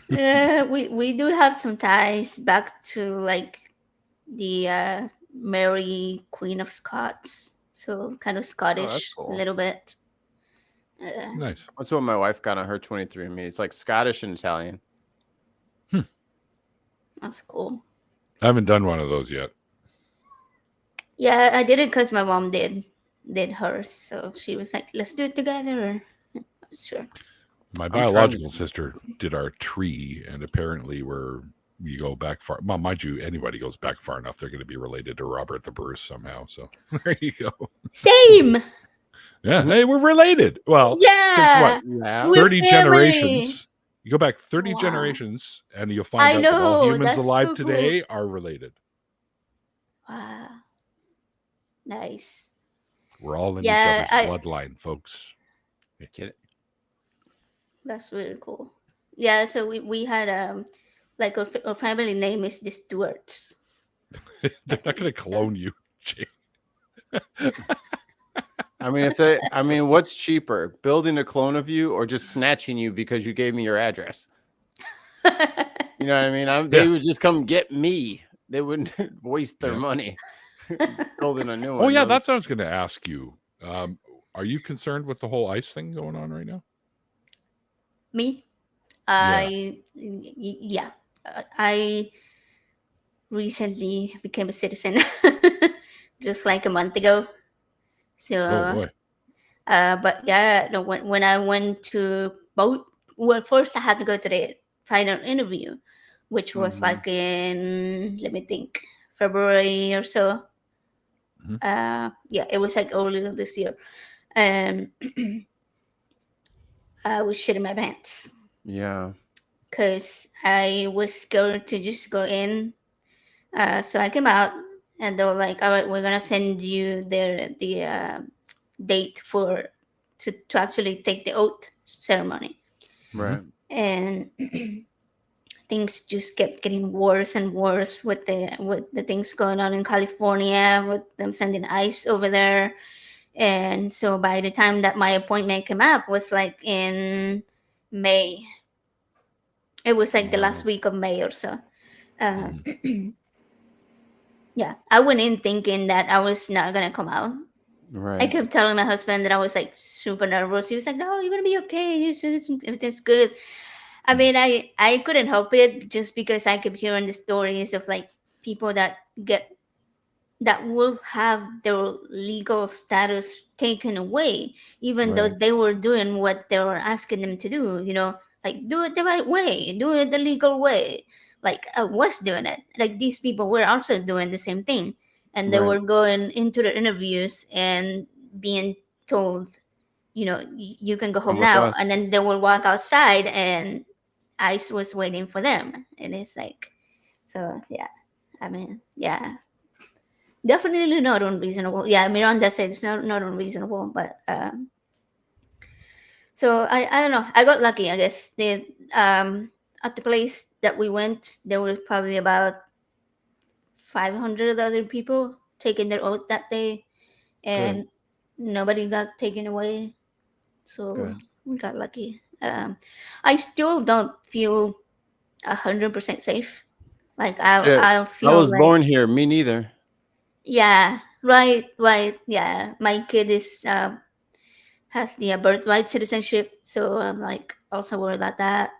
We do have some ties back to like the Mary Queen of Scots. so kind of that's Scottish cool. a little bit. Nice. That's what my wife got on her 23andMe. It's like Scottish and Italian. That's cool. I haven't done one of those yet. Yeah, I did it because my mom did hers, so she was like, "Let's do it together." Sure. My trying to- biological sister did our tree, and apparently you go back far. Well, mind you, anybody goes back far enough, they're going to be related to Robert the Bruce somehow. So there you go. Same. Yeah, hey, we're related. Well, Yeah. Yeah. We're 30 family. generations. You go back 30 Wow. generations, and you'll I find out that all know, humans that's alive so cool. today are related. Wow. Nice. We're all in Yeah, each other's bloodline, folks. Get it? That's really cool. Yeah, so we had like our family name is the Stewarts. They're not going to clone you, Jay. I mean, what's cheaper, building a clone of you or just snatching you because you gave me your address? You know what I mean? They would just come get me. They wouldn't waste their money building a new one. Oh, yeah, that's what I was going to ask you. Are you concerned with the whole ICE thing going on right now? Me? Yeah. I recently became a citizen just like a month ago. So, Oh, boy. but yeah, no, when I went to both, well, first I had to go to the final interview, which was like in, let me think, February or so. Yeah, it was like earlier this year. And I was shitting my pants. Yeah. Because I was scared to just go in. So I came out and they were like, all right, we're going to send you the date to actually take the oath ceremony. Right. And things just kept getting worse and worse with the things going on in California, with them sending ICE over there. And so by the time that my appointment came up was like in May. It was like the last week of May or so. Yeah, I went in thinking that I was not gonna come out. Right. I kept telling my husband that I was like super nervous. He was like, "No, you're gonna be okay. Everything's good." I mean, I couldn't help it just because I kept hearing the stories of like people that will have their legal status taken away, even though they were doing what they were asking them to do. You know, like do it the right way, do it the legal way. Like I was doing it. Like these people were also doing the same thing, and they were going into the interviews and being told, you know, you can go home now, and then they will walk outside, and ICE was waiting for them, and it's like, so yeah. I mean, yeah. Definitely not unreasonable. Yeah, Miranda said it's not unreasonable, but so I don't know. I got lucky, I guess. At the place that we went, there were probably about 500 other people taking their oath that day, and nobody got taken away. So we got lucky. I still don't feel 100% safe. Like I feel I was like, born here. Me neither. yeah, right. Yeah, my kid is has the birthright citizenship, so I'm like also worried about that.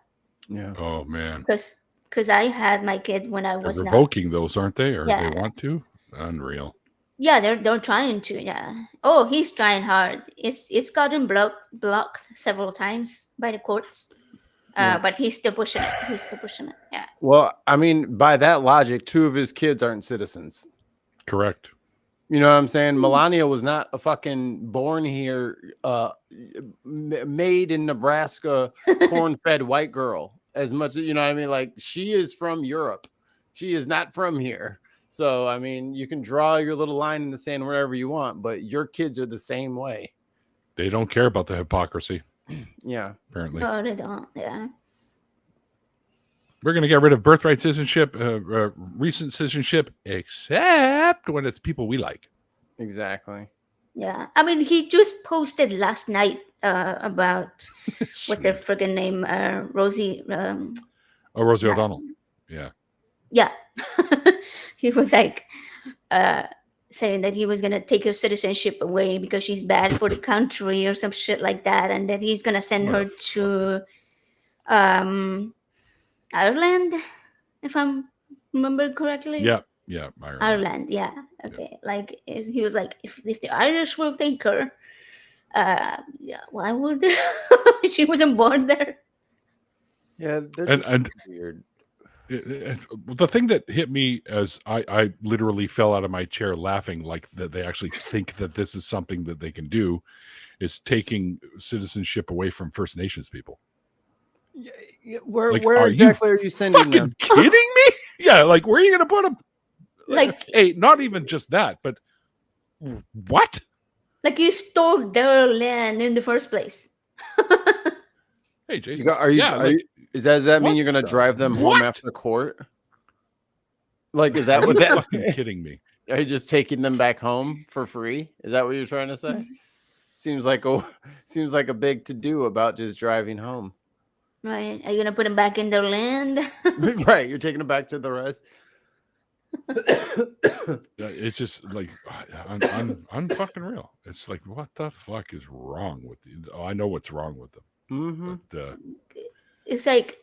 Yeah. Oh, man. Because I had my kid when I was They're not. revoking those, aren't they? Or Yeah. they want to? Unreal. Yeah, they're trying to. Yeah. Oh, he's trying hard. It's gotten blocked several times by the courts. But he's still pushing it. Yeah. Well, I mean, by that logic, 2 of his kids aren't citizens. Correct. You know what I'm saying? Melania was not a fucking born here, made in Nebraska, corn-fed white girl. As much as, you know what I mean? Like, she is from Europe. She is not from here. So, I mean, you can draw your little line in the sand wherever you want, but your kids are the same way. They don't care about the hypocrisy. Yeah. Apparently. Oh, they don't. Yeah. We're going to get rid of birthright citizenship, recent citizenship, except when it's people we like. Exactly. Yeah. I mean, he just posted last night about what's her friggin' name? Rosie. Rosie O'Donnell. Yeah. Yeah. He was like, saying that he was gonna take her citizenship away because she's bad for the country or some shit like that, and that he's gonna send her to Ireland, if I remember correctly. Yeah, Ireland. Yeah. Okay. Like he was like, if the Irish will take her, yeah, why would she wasn't born there? Yeah, they're just and weird. the thing that hit me as I literally fell out of my chair laughing, like that they actually think that this is something that they can do, is taking citizenship away from First Nations people. Where Like, where exactly are you sending fucking them? kidding me? Yeah, like where are you going to put them? Like, hey, not even just that, but what? like you stole their land in the first place. Hey, Jason, Are you does that mean what you're gonna the- drive them home what? after court? Like, is that Are what you that? fucking kidding me? Are you just taking them back home for free? Is that what you're trying to say? Seems like a big to do about just driving home. Right? Are you gonna put them back in their land? Right, you're taking them back to the rest. It's just like unfucking real. It's like, what the fuck is wrong with you? Oh, I know what's wrong with them. Mm-hmm. But It's like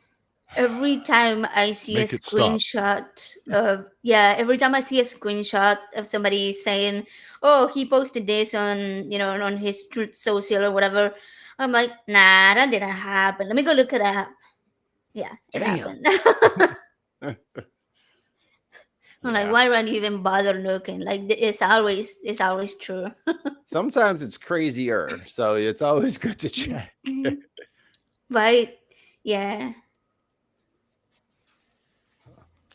every time I see a Make it stop. screenshot of every time I see a screenshot of somebody saying, "Oh, he posted this on on his Truth Social or whatever," I'm like, "Nah, that didn't happen. Let me go look it up." Yeah, it Damn. happened. I'm Yeah. like, why would you even bother looking? Like, it's always true. Sometimes it's crazier, so it's always good to check. Right? Yeah.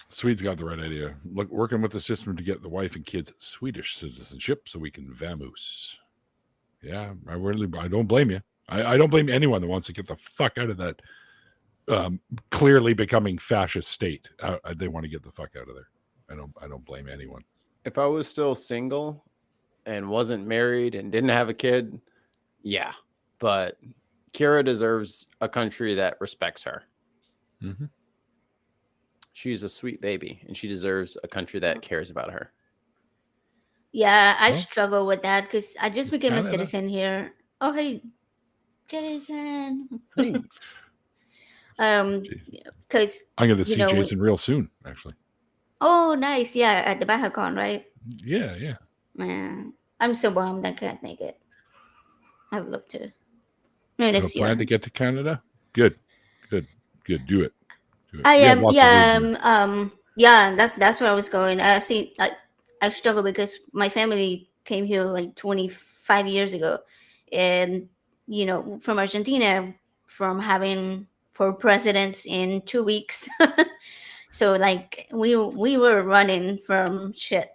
Swede's got the right idea. Look, working with the system to get the wife and kids Swedish citizenship so we can vamoose. Yeah, I don't blame you. I don't blame anyone that wants to get the fuck out of that clearly becoming fascist state. They want to get the fuck out of there. I don't blame anyone. If I was still single and wasn't married and didn't have a kid, yeah. But Kira deserves a country that respects her. Mm-hmm. She's a sweet baby, and she deserves a country that cares about her. Yeah, I Well, struggle with that because I just became a Canada. citizen here. Oh, hey, Jason. Hey. Because I'm going to see know, Jason real soon, actually. oh, nice. Yeah, at the BajaCon, right? Yeah. Man, I'm so bummed I can't make it. I'd love to. Maybe You next plan year. to get to Canada? Good. Do it. I You have am. lots of room here. Yeah. That's where I was going. I struggle because my family came here like 25 years ago, and from Argentina, from having 4 presidents in 2 weeks. So like we were running from shit,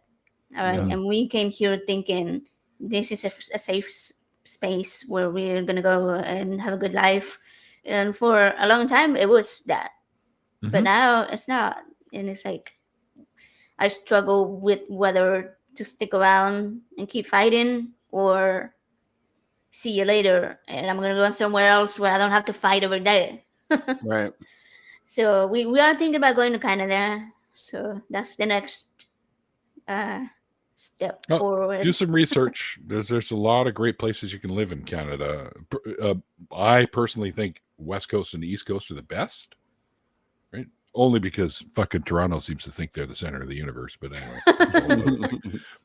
all right, Yeah. and we came here thinking this is a safe space where we're gonna go and have a good life, and for a long time it was that. But Mhm. now it's not, and it's like I struggle with whether to stick around and keep fighting or see you later and I'm gonna go somewhere else where I don't have to fight over there. Right. So we are thinking about going to Canada, so that's the next step Oh, forward. Do some research. There's a lot of great places you can live in Canada. I personally think West Coast and East Coast are the best, right? Only because fucking Toronto seems to think they're the center of the universe. But anyway,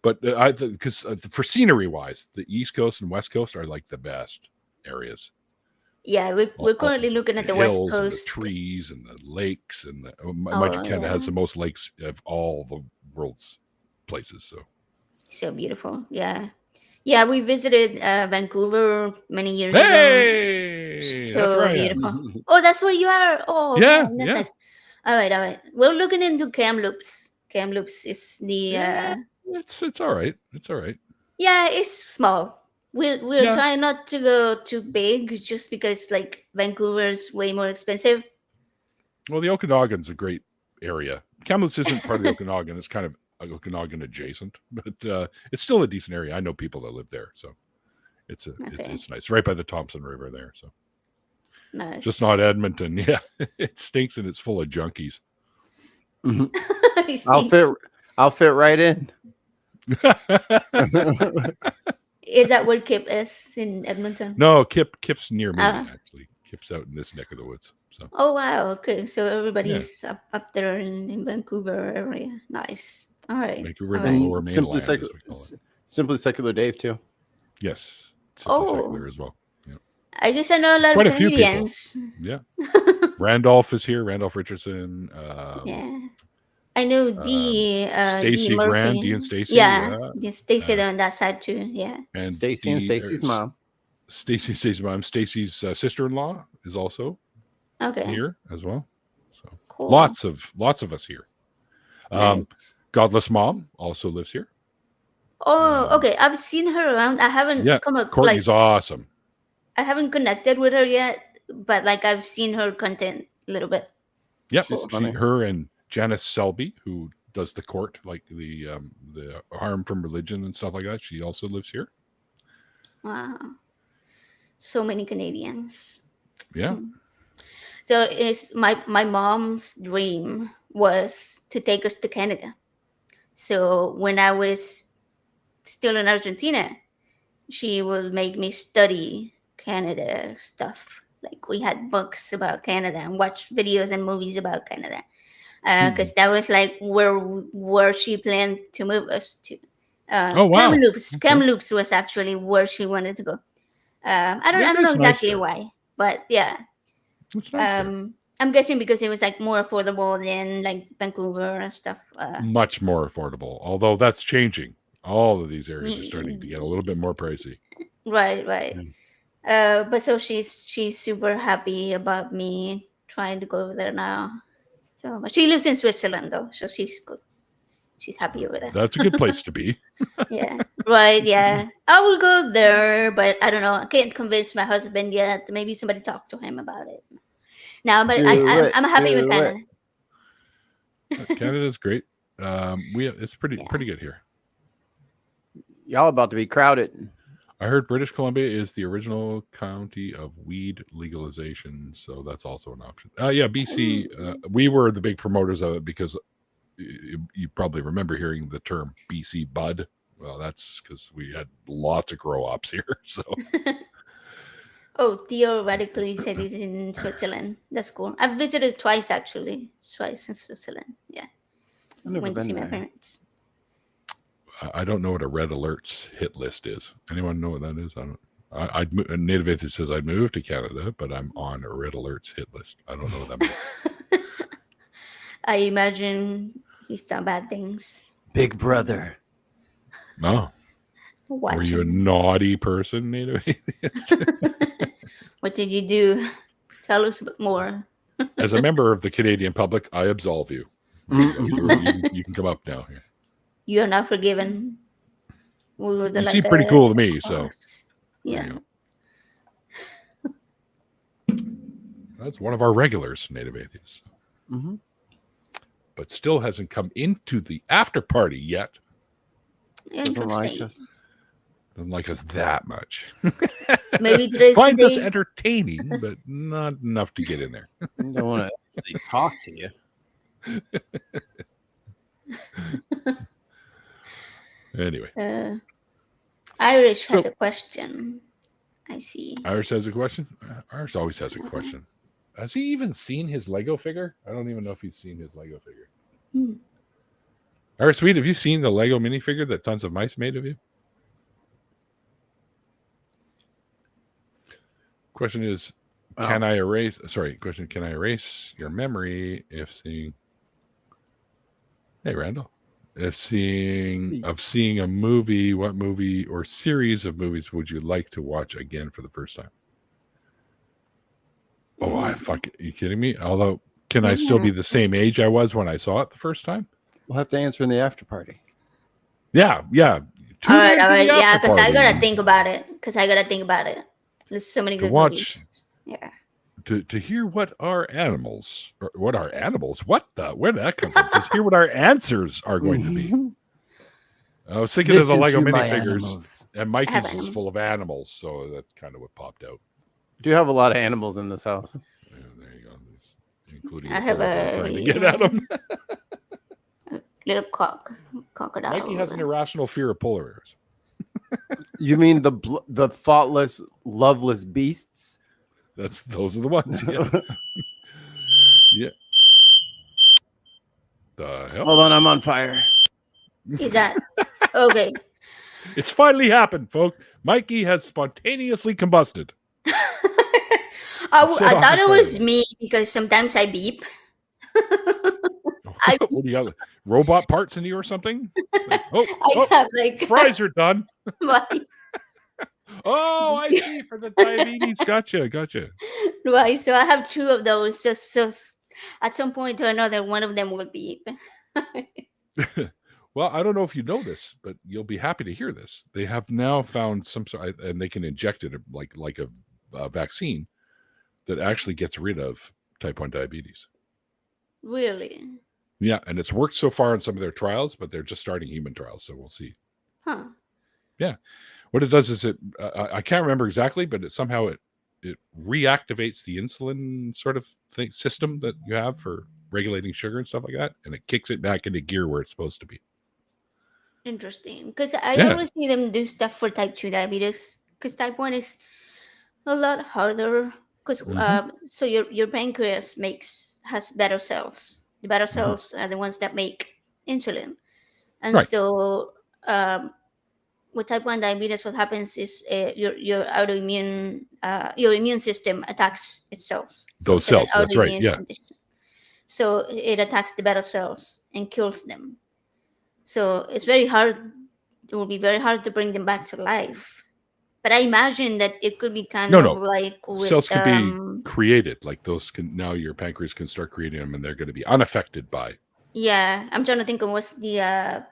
but because for scenery wise, the East Coast and West Coast are like the best areas. Yeah, we're currently looking at the West hills and the Coast. trees and the lakes and mind you, Canada has the most lakes of all the world's places. So beautiful. Yeah, we visited Vancouver many years Hey, ago. that's right. Beautiful. Oh, that's where you are. Oh, Yeah, man, that's yeah. nice. All right. We're looking into Kamloops. Kamloops is the It's all right. It's all right. yeah, it's small. We're Yeah. trying not to go too big, just because like Vancouver's way more expensive. Well, the Okanagan's a great area. Kamloops isn't part of the Okanagan. It's kind of Okanagan adjacent, but it's still a decent area. I know people that live there, so it's nice. Right by the Thompson River there, so Nice. just not Edmonton. Yeah, it stinks and it's full of junkies. I'll fit right in. Is that where Kip is in Edmonton? No, Kip's near me, Uh, actually. Kip's out in this neck of the woods. So oh wow. Okay, so everybody's up there in Vancouver area. Nice. All right. Vancouver All and the right. Lower Mainland, as we call it. Simply Secular Dave too. Yes, Simply Secular Oh, as well. Yeah. I guess I know a lot Quite of a few people. Canadians. Yeah. Randolph is here. Randolph Richardson. Yeah. I know D Stacy Murphy. Grand, D and Stacy. Yeah, Stacy on that side too. Yeah. And Stacy and Stacy's mom. Stacy's mom. Stacy's sister-in-law is also Okay. here as well. So Cool. lots of us here. Nice. Godless Mom also lives here. Oh, okay. I've seen her around. I haven't come up Courtney's awesome. I haven't connected with her yet, but like I've seen her content a little bit. Yep, She's funny. her and Janice Selby, who does the court, like the harm from religion and stuff like that. She also lives here. Wow. So many Canadians. Yeah. So it's my mom's dream was to take us to Canada. So when I was still in Argentina, she would make me study Canada stuff. Like we had books about Canada and watch videos and movies about Canada. Because that was like where she planned to move us to. Oh wow! Kamloops was actually where she wanted to go. I don't know exactly why, but yeah. That's nice I'm guessing because it was like more affordable than like Vancouver and stuff. Much more affordable, although that's changing. All of these areas are starting to get a little bit more pricey. Right. But so she's super happy about me trying to go over there now. So, but she lives in Switzerland though, so she's good. She's happy over there. That's a good place to be. Yeah. Right. Yeah. I will go there, but I don't know. I can't convince my husband yet. Maybe somebody talk to him about it. No, but I'm happy with Canada. Canada's great. It's pretty good here. Y'all about to be crowded. I heard British Columbia is the original county of weed legalization, so that's also an option. Yeah, BC. We were the big promoters of it because you probably remember hearing the term BC Bud. Well, that's because we had lots of grow ops here. So. Oh, theoretically, said he's in Switzerland. That's cool. I've visited twice actually. Twice in Switzerland. Yeah. I've never went to been see there. my parents. I don't know what a Red Alerts hit list is. Anyone know what that is? I don't. Native Atheist says I'd move to Canada, but I'm on a Red Alerts hit list. I don't know what that means. I imagine he's done bad things. Big Brother. No. Were you a naughty person, Native Atheist? What did you do? Tell us a bit more. As a member of the Canadian public, I absolve you. You can come up now here. You are now forgiven. You seem pretty cool to me, so yeah. That's one of our regulars, Native Atheists. Mm-hmm. But still hasn't come into the after party yet. Doesn't like us. Doesn't like us that much. Maybe today's finds us entertaining, but not enough to get in there. I don't want to actually talk to you. Anyway, Irish has a question. I see. Irish has a question. Irish always has a question. Has he even seen his Lego figure? I don't even know if he's seen his Lego figure. Irish Sweet, have you seen the Lego minifigure that Tons of Mice made of you? Question is, can I erase your memory if seeing? Hey, Randall. If seeing a movie, what movie or series of movies would you like to watch again for the first time? Oh, are you kidding me? Although, can I still be the same age I was when I saw it the first time? We'll have to answer in the after party. Yeah. All right. Yeah, because I gotta think about it. There's so many good movies. Yeah. To hear what our animals, where did that come from? To hear what our answers are going to be. I was thinking of the Lego minifigures, and Mikey's is full of animals, so that's kind of what popped out. Do you have a lot of animals in this house? Yeah, there you go. Including I have trying to get at them. Little crocodile. Mikey has an irrational fear of polar bears. You mean the thoughtless, loveless beasts? Those are the ones. Yeah. Yeah. The hell? Hold on, I'm on fire. Is that okay? It's finally happened, folks. Mikey has spontaneously combusted. I Set off thought the it was fire. me because sometimes I beep. What do you got? Robot parts in you or something? It's like, I have like fries are done. right, Oh, I see. For the diabetes. Gotcha. right. So I have two of those. Just at some point or another, one of them will beep. Well, I don't know if you know this, but you'll be happy to hear this. They have now found some sort, and they can inject it like a vaccine that actually gets rid of type 1 diabetes. Really? Yeah, and it's worked so far in some of their trials, but they're just starting human trials, so we'll see. Huh. Yeah, what it does is I can't remember exactly, but it reactivates the insulin sort of system that you have for regulating sugar and stuff like that, and it kicks it back into gear where it's supposed to be. Interesting. Because I always see them do stuff for type 2 diabetes. Because type 1 is a lot harder. Because so your pancreas has beta cells. The beta cells are the ones that make insulin. And so with type 1 diabetes, what happens is your autoimmune, your immune system attacks itself. Those cells, that's right, yeah. Condition. So it attacks the beta cells and kills them. So it's very hard. It will be very hard to bring them back to life. But I imagine that it could be kind of like with, cells can be created. Like those now your pancreas can start creating them, and they're going to be unaffected by. Yeah, I'm trying to think of what's the.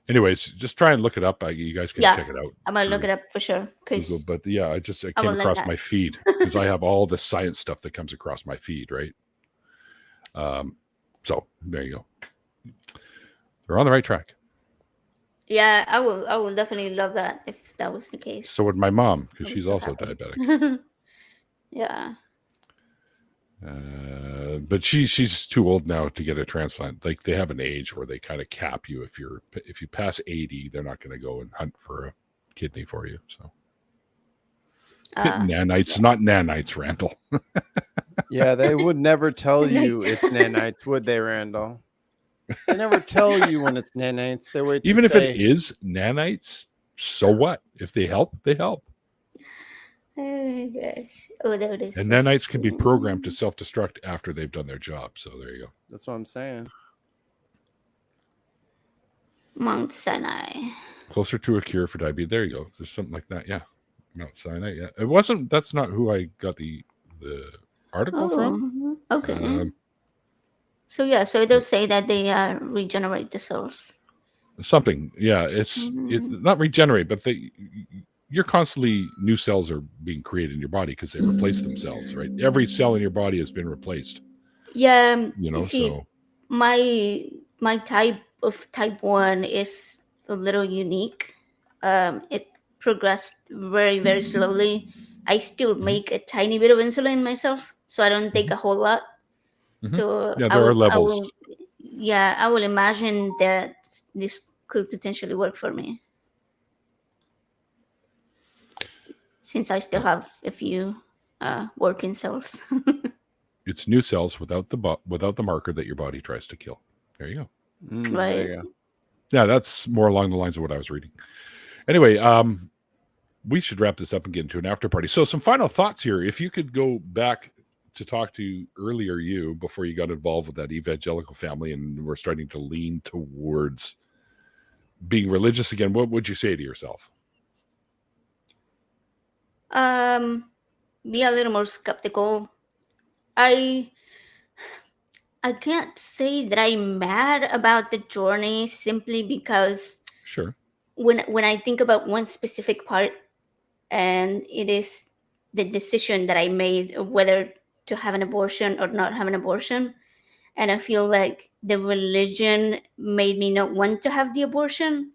Anyways, just try and look it up. You guys can check it out. I'm gonna look it up for sure. Google, but yeah, I came across my feed because I have all the science stuff that comes across my feed, right? So there you go. They're on the right track. Yeah, I will definitely love that if that was the case. So would my mom, because she's also diabetic. Yeah. But she's too old now to get a transplant. Like they have an age where they kind of cap you. If you pass 80, they're not going to go and hunt for a kidney for you. So nanites, not nanites, Randall. Yeah, they would never tell you it's nanites, would they, Randall? They never tell you when it's nanites. They wait. Even if it is nanites, so what? If they help, they help. Oh gosh! Oh, there it is. And nanites can be programmed to self-destruct after they've done their job. So there you go. That's what I'm saying. Mount Sinai. Closer to a cure for diabetes. There you go. There's something like that. Yeah, Mount Sinai. Yeah, it wasn't. That's not who I got the article from. Okay. So it does say that they regenerate the cells. Something, yeah. It's not regenerate, but you're constantly new cells are being created in your body because they replace themselves, right? Every cell in your body has been replaced. Yeah, See, so my type of type 1 is a little unique. It progressed very, very slowly. I still make a tiny bit of insulin myself, so I don't take a whole lot. So yeah, there are levels. I will imagine that this could potentially work for me, since I still have a few working cells. It's new cells without the marker that your body tries to kill. There you go. Right. There you go. Yeah, that's more along the lines of what I was reading. Anyway, we should wrap this up and get into an after party. So some final thoughts here. If you could go back to talk to earlier you before you got involved with that evangelical family and we're starting to lean towards being religious again, what would you say to yourself? Be a little more skeptical. I can't say that I'm mad about the journey simply because when I think about one specific part, and it is the decision that I made of whether to have an abortion or not have an abortion, and I feel like the religion made me not want to have the abortion,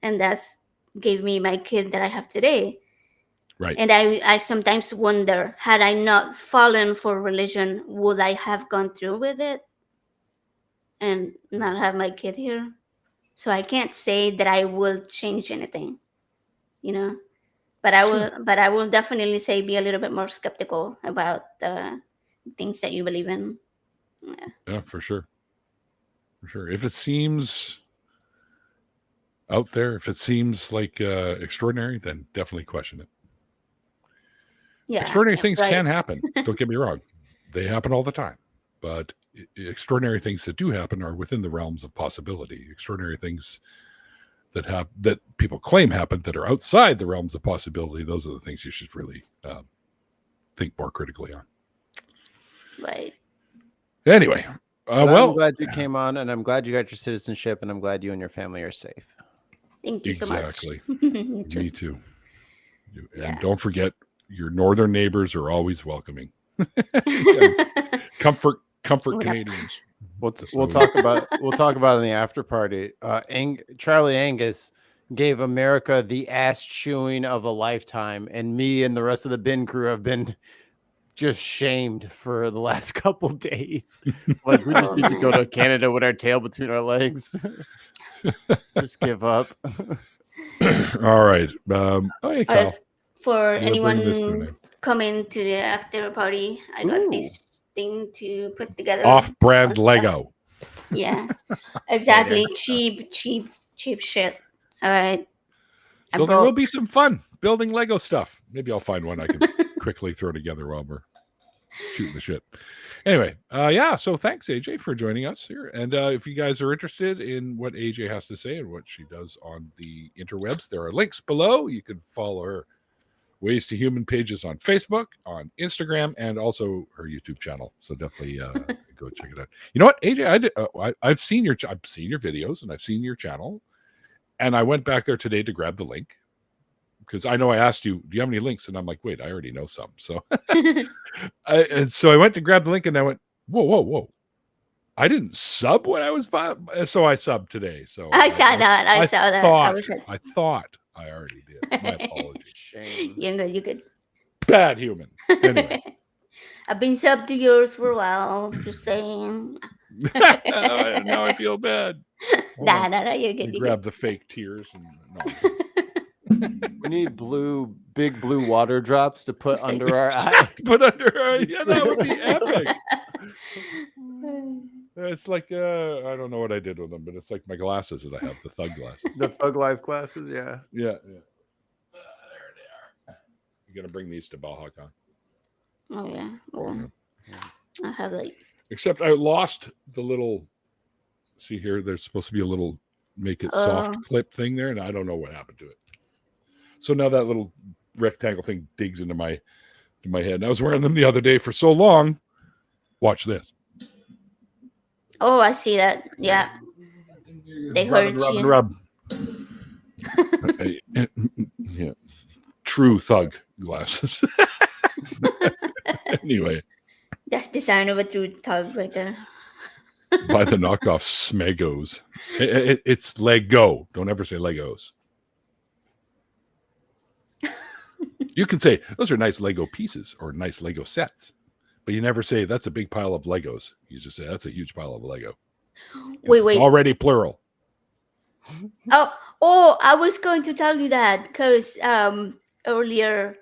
and that's gave me my kid that I have today. Right. And I sometimes wonder, had I not fallen for religion, would I have gone through with it? and not have my kid here. So I can't say that I will change anything, you know. But I will definitely say be a little bit more skeptical about the things that you believe in. Yeah, for sure. For sure. If it seems out there, if it seems like extraordinary, then definitely question it. Yeah, Extraordinary things right. can happen. Don't get me wrong. They happen all the time. But extraordinary things that do happen are within the realms of possibility. Extraordinary things that people claim happen that are outside the realms of possibility, those are the things you should really think more critically on. Right. Anyway, I'm glad you came on, and I'm glad you got your citizenship, and I'm glad you and your family are safe. Thank you so much. Exactly. Me Me too. And Yeah. don't forget, your northern neighbors are always welcoming. Comfort Canadians. We'll talk about it in the after party. Charlie Angus gave America the ass chewing of a lifetime, and me and the rest of the bin crew have been just shamed for the last couple days. Like, we just need to go to Canada with our tail between our legs. Just give up. All right. Hey, Kyle. For We're bringing this to an anyone end. coming to the after party, I got this thing to put together. Off-brand Lego. Yeah, exactly. Cheap shit. All right. So there will be some fun building Lego stuff. Maybe I'll find one I can quickly throw together while we're shooting the shit. Anyway, so thanks, AJ, for joining us here. And if you guys are interested in what AJ has to say and what she does on the interwebs, there are links below. You can follow her Ways to Human pages on Facebook, on Instagram, and also her YouTube channel. So definitely go check it out. You know what, AJ? I've seen your videos and I've seen your channel, and I went back there today to grab the link because I know I asked you, "Do you have any links?" And I'm like, "Wait, I already know some." So, and so I went to grab the link, and I went, "Whoa! I didn't sub when I was so I subbed today." So I saw that. I saw that. I thought I already did. My apologies. Shame. You could. Bad human. Anyway. I've been sub to yours for a while. Just saying. Now I feel bad. Nah, you're good. Grab the fake tears and We need big blue water drops to put under our eyes. Put under our eyes. Yeah, that would be epic. It's like I don't know what I did with them, but it's like my glasses that I have, the thug glasses. The Thug Life glasses, yeah. Yeah. There they are. You're gonna bring these to BajaCon. Oh yeah. Well, I have like. Except I lost the little. See here, there's supposed to be a little make it soft clip thing there, and I don't know what happened to it. So now that little rectangle thing digs into my head. And I was wearing them the other day for so long. Watch this. Oh, I see that. Yeah. They hurt you. Rub. Yeah. True thug glasses. Anyway. That's the sign of a true thug right there. Buy the knockoff Smegos. It's Lego. Don't ever say Legos. You can say those are nice Lego pieces or nice Lego sets, but you never say that's a big pile of Legos. You just say that's a huge pile of Lego. Wait. It's already plural. Oh, I was going to tell you that because earlier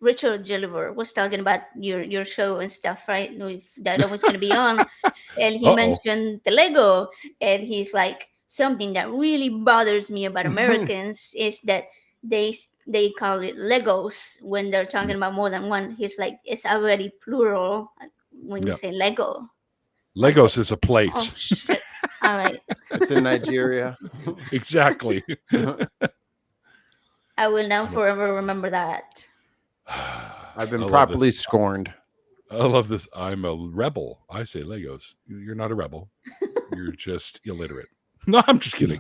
Richard Gilliver was talking about your show and stuff, right? That I was going to be on, and he mentioned the Lego, and he's like, something that really bothers me about Americans is that they call it Legos when they're talking about more than one. He's like, it's already plural when you say Lego. Legos is a place. Oh, shit. All right. It's in Nigeria. Exactly. I will now forever remember that. I've been properly scorned. I love this. I'm a rebel. I say Legos. You're not a rebel. You're just illiterate. No, I'm just kidding.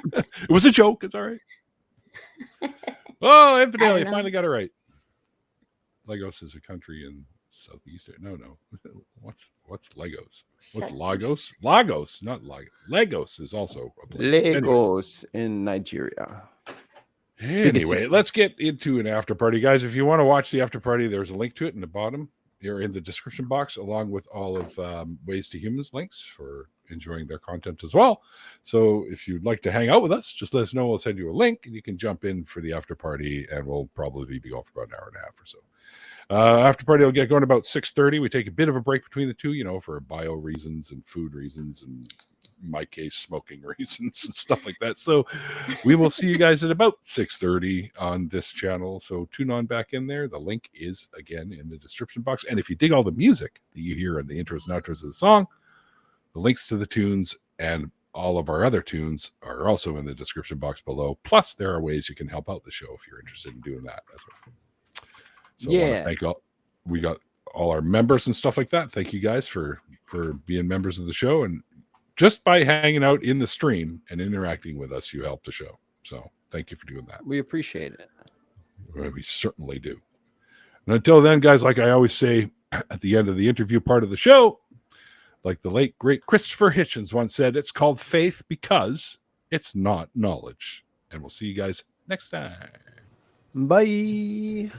It was a joke. It's all right. Oh, Infidel, you finally got it right. Lagos is a country in Southeast. No. What's Lagos? What's Lagos? Lagos, not Lagos. Lagos is also a place. Lagos in Nigeria. Anyway, let's get into an after party, guys. If you want to watch the after party, there's a link to it in the bottom are in the description box, along with all of Ways to Humans links for enjoying their content as well. So if you'd like to hang out with us, just let us know. We'll send you a link, and you can jump in for the after party, and we'll probably be going for about an hour and a half or so. After party will get going about 6:30. We take a bit of a break between the two, for bio reasons and food reasons, and in my case, smoking reasons and stuff like that. So we will see you guys at about 6:30 on this channel. So tune on back in there. The link is, again, in the description box. And if you dig all the music that you hear in the intros and outros of the song, the links to the tunes and all of our other tunes are also in the description box below. Plus, there are ways you can help out the show if you're interested in doing that as well. So I want to thank we got all our members and stuff like that. Thank you guys for being members of the show. And just by hanging out in the stream and interacting with us, you help the show. So thank you for doing that. We appreciate it. We certainly do. And until then, guys, like I always say at the end of the interview part of the show, like the late, great Christopher Hitchens once said, it's called faith because it's not knowledge. And we'll see you guys next time. Bye.